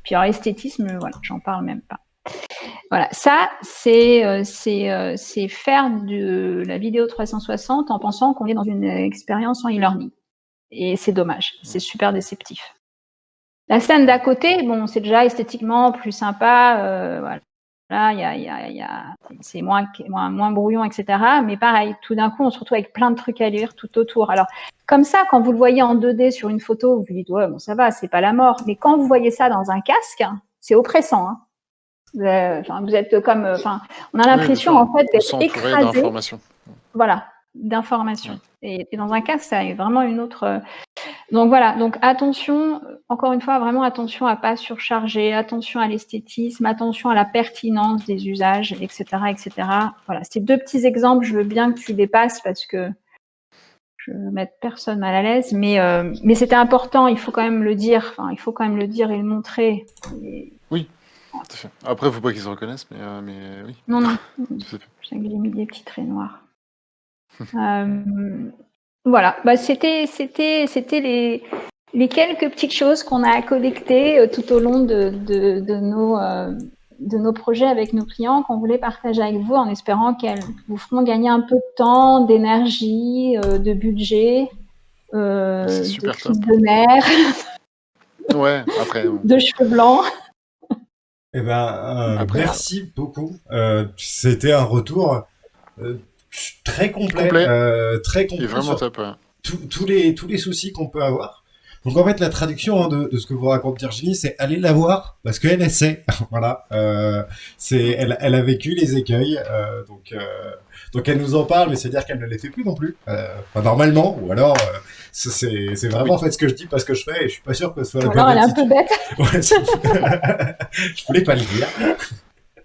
Speaker 2: Puis alors, esthétisme, voilà, j'en parle même pas. Voilà, ça, c'est faire de la vidéo 360 en pensant qu'on est dans une expérience en e-learning. Et c'est dommage, c'est super déceptif. La scène d'à côté, bon, c'est déjà esthétiquement plus sympa, voilà. Là, c'est moins brouillon, etc. Mais pareil, tout d'un coup, on se retrouve avec plein de trucs à lire tout autour. Alors, comme ça, quand vous le voyez en 2D sur une photo, vous vous dites, ouais, bon, ça va, c'est pas la mort. Mais quand vous voyez ça dans un casque, c'est oppressant, hein. Vous êtes comme, on a
Speaker 3: Oui,
Speaker 2: l'impression
Speaker 3: bien sûr.
Speaker 2: en fait
Speaker 3: On
Speaker 2: d'être
Speaker 3: se sent entouré
Speaker 2: écrasé,
Speaker 3: d'informations.
Speaker 2: voilà, d'informations. Et dans un cas, ça est vraiment une autre. Donc voilà, donc attention, encore une fois, vraiment attention à pas surcharger, attention à l'esthétisme, attention à la pertinence des usages, etc., etc. Voilà, ces 2 petits exemples, je veux bien que tu les passes parce que je veux mettre personne mal à l'aise, mais c'était important, il faut quand même le dire, il faut quand même le dire et le montrer. Et...
Speaker 3: Oui, tout à fait. Après, il faut pas qu'ils se reconnaissent, mais oui.
Speaker 2: Non,
Speaker 3: Tout à fait.
Speaker 2: j'ai mis des petits traits noirs. Voilà, c'était les quelques petites choses qu'on a collectées tout au long de nos projets avec nos clients qu'on voulait partager avec vous en espérant qu'elles vous feront gagner un peu de temps, d'énergie, de budget,
Speaker 3: C'est
Speaker 2: de
Speaker 3: super
Speaker 2: fil
Speaker 3: top.
Speaker 2: de mer,
Speaker 3: Ouais, après.
Speaker 2: de cheveux blancs.
Speaker 1: Eh ben,
Speaker 3: Après,
Speaker 1: merci beaucoup. C'était un retour très complet, très
Speaker 3: Et
Speaker 1: complet
Speaker 3: vraiment
Speaker 1: sur
Speaker 3: top, ouais.
Speaker 1: tous les soucis qu'on peut avoir. Donc en fait, la traduction de ce que vous raconte Virginie, c'est allez la voir parce qu'elle essaie. Voilà, elle a vécu les écueils, donc elle nous en parle, mais c'est dire qu'elle ne les fait plus non plus. Enfin, normalement, ou alors c'est vraiment en fait ce que je dis parce que je fais, et je suis pas sûr que ce soit la bonne
Speaker 2: Alors elle est un peu
Speaker 1: attitude.
Speaker 2: bête.
Speaker 1: Ouais, je voulais pas le dire.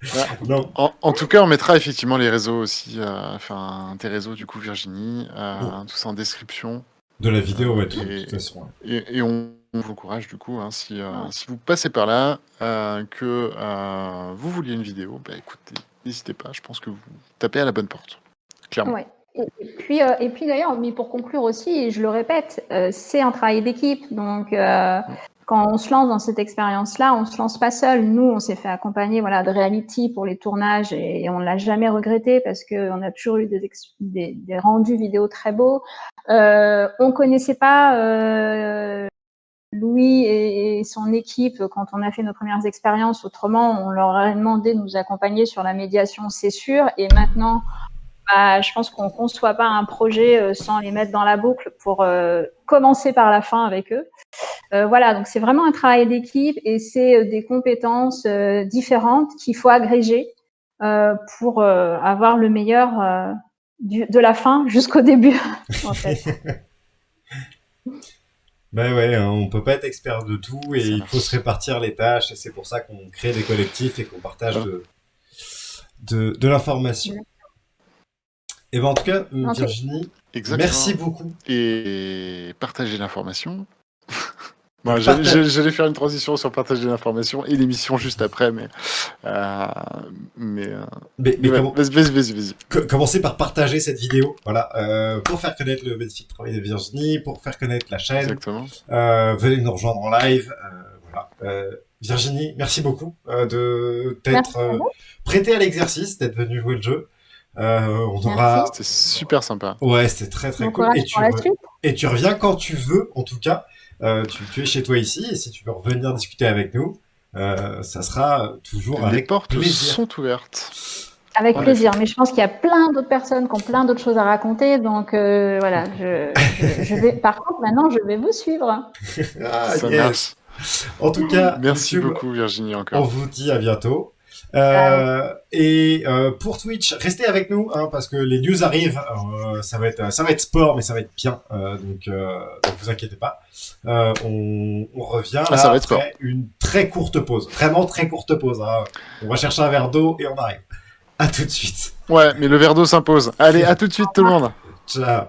Speaker 3: Ouais.
Speaker 1: Non.
Speaker 3: En tout cas, on mettra effectivement les réseaux aussi, tes réseaux du coup, Virginie, tout ça en description.
Speaker 1: De la vidéo, ouais, de toute façon. Ouais.
Speaker 3: Et on vous encourage du coup, si vous passez par là, que vous vouliez une vidéo, bah écoutez, n'hésitez pas, je pense que vous tapez à la bonne porte, clairement.
Speaker 2: Ouais. Et puis d'ailleurs, mais pour conclure aussi, et je le répète, c'est un travail d'équipe. Donc, quand on se lance dans cette expérience-là, on se lance pas seul. Nous, on s'est fait accompagner, de Reality pour les tournages et on l'a jamais regretté parce que on a toujours eu des rendus vidéo très beaux. On connaissait pas Louis et son équipe quand on a fait nos premières expériences. Autrement, on leur a demandé de nous accompagner sur la médiation, c'est sûr. Et maintenant, je pense qu'on ne conçoit pas un projet sans les mettre dans la boucle pour commencer par la fin avec eux. Voilà, donc c'est vraiment un travail d'équipe et c'est des compétences différentes qu'il faut agréger pour avoir le meilleur de la fin jusqu'au début, en fait.
Speaker 1: Ben ouais, on peut pas être expert de tout et
Speaker 3: Ça
Speaker 1: il faut
Speaker 3: marche.
Speaker 1: se répartir les tâches et c'est pour ça qu'on crée des collectifs et qu'on partage de l'information. Et ben en tout cas, Virginie,
Speaker 3: Exactement.
Speaker 1: merci beaucoup.
Speaker 3: Et partagez l'information. Bon, j'allais faire une transition sur partager l'information et l'émission juste après, mais vas-y.
Speaker 1: Commencez par partager cette vidéo, voilà, pour faire connaître le magnifique travail de Virginie, pour faire connaître la chaîne.
Speaker 3: Exactement.
Speaker 1: Venez nous rejoindre en live, voilà. Virginie, merci beaucoup de t'être prêtée à l'exercice, d'être venue jouer le jeu.
Speaker 3: C'était super sympa.
Speaker 1: Ouais, c'était très très cool. Et tu reviens quand tu veux, en tout cas. Tu es chez toi ici, et si tu veux revenir discuter avec nous, ça sera toujours avec plaisir. Les portes
Speaker 3: sont ouvertes.
Speaker 2: Avec plaisir, mais je pense qu'il y a plein d'autres personnes qui ont plein d'autres choses à raconter, donc voilà, je vais. Par contre, maintenant, je vais vous suivre.
Speaker 3: Ça marche.
Speaker 1: En tout cas,
Speaker 3: merci beaucoup, Virginie, encore.
Speaker 1: On vous dit à bientôt. Pour Twitch, restez avec nous parce que les news arrivent. Ça va être sport, mais ça va être bien. Donc vous inquiétez pas. On revient là après une très courte pause, vraiment très courte pause. On va chercher un verre d'eau et on arrive. À tout de suite.
Speaker 3: Ouais, mais le verre d'eau s'impose. Allez, à tout de suite tout le monde.
Speaker 1: Ciao.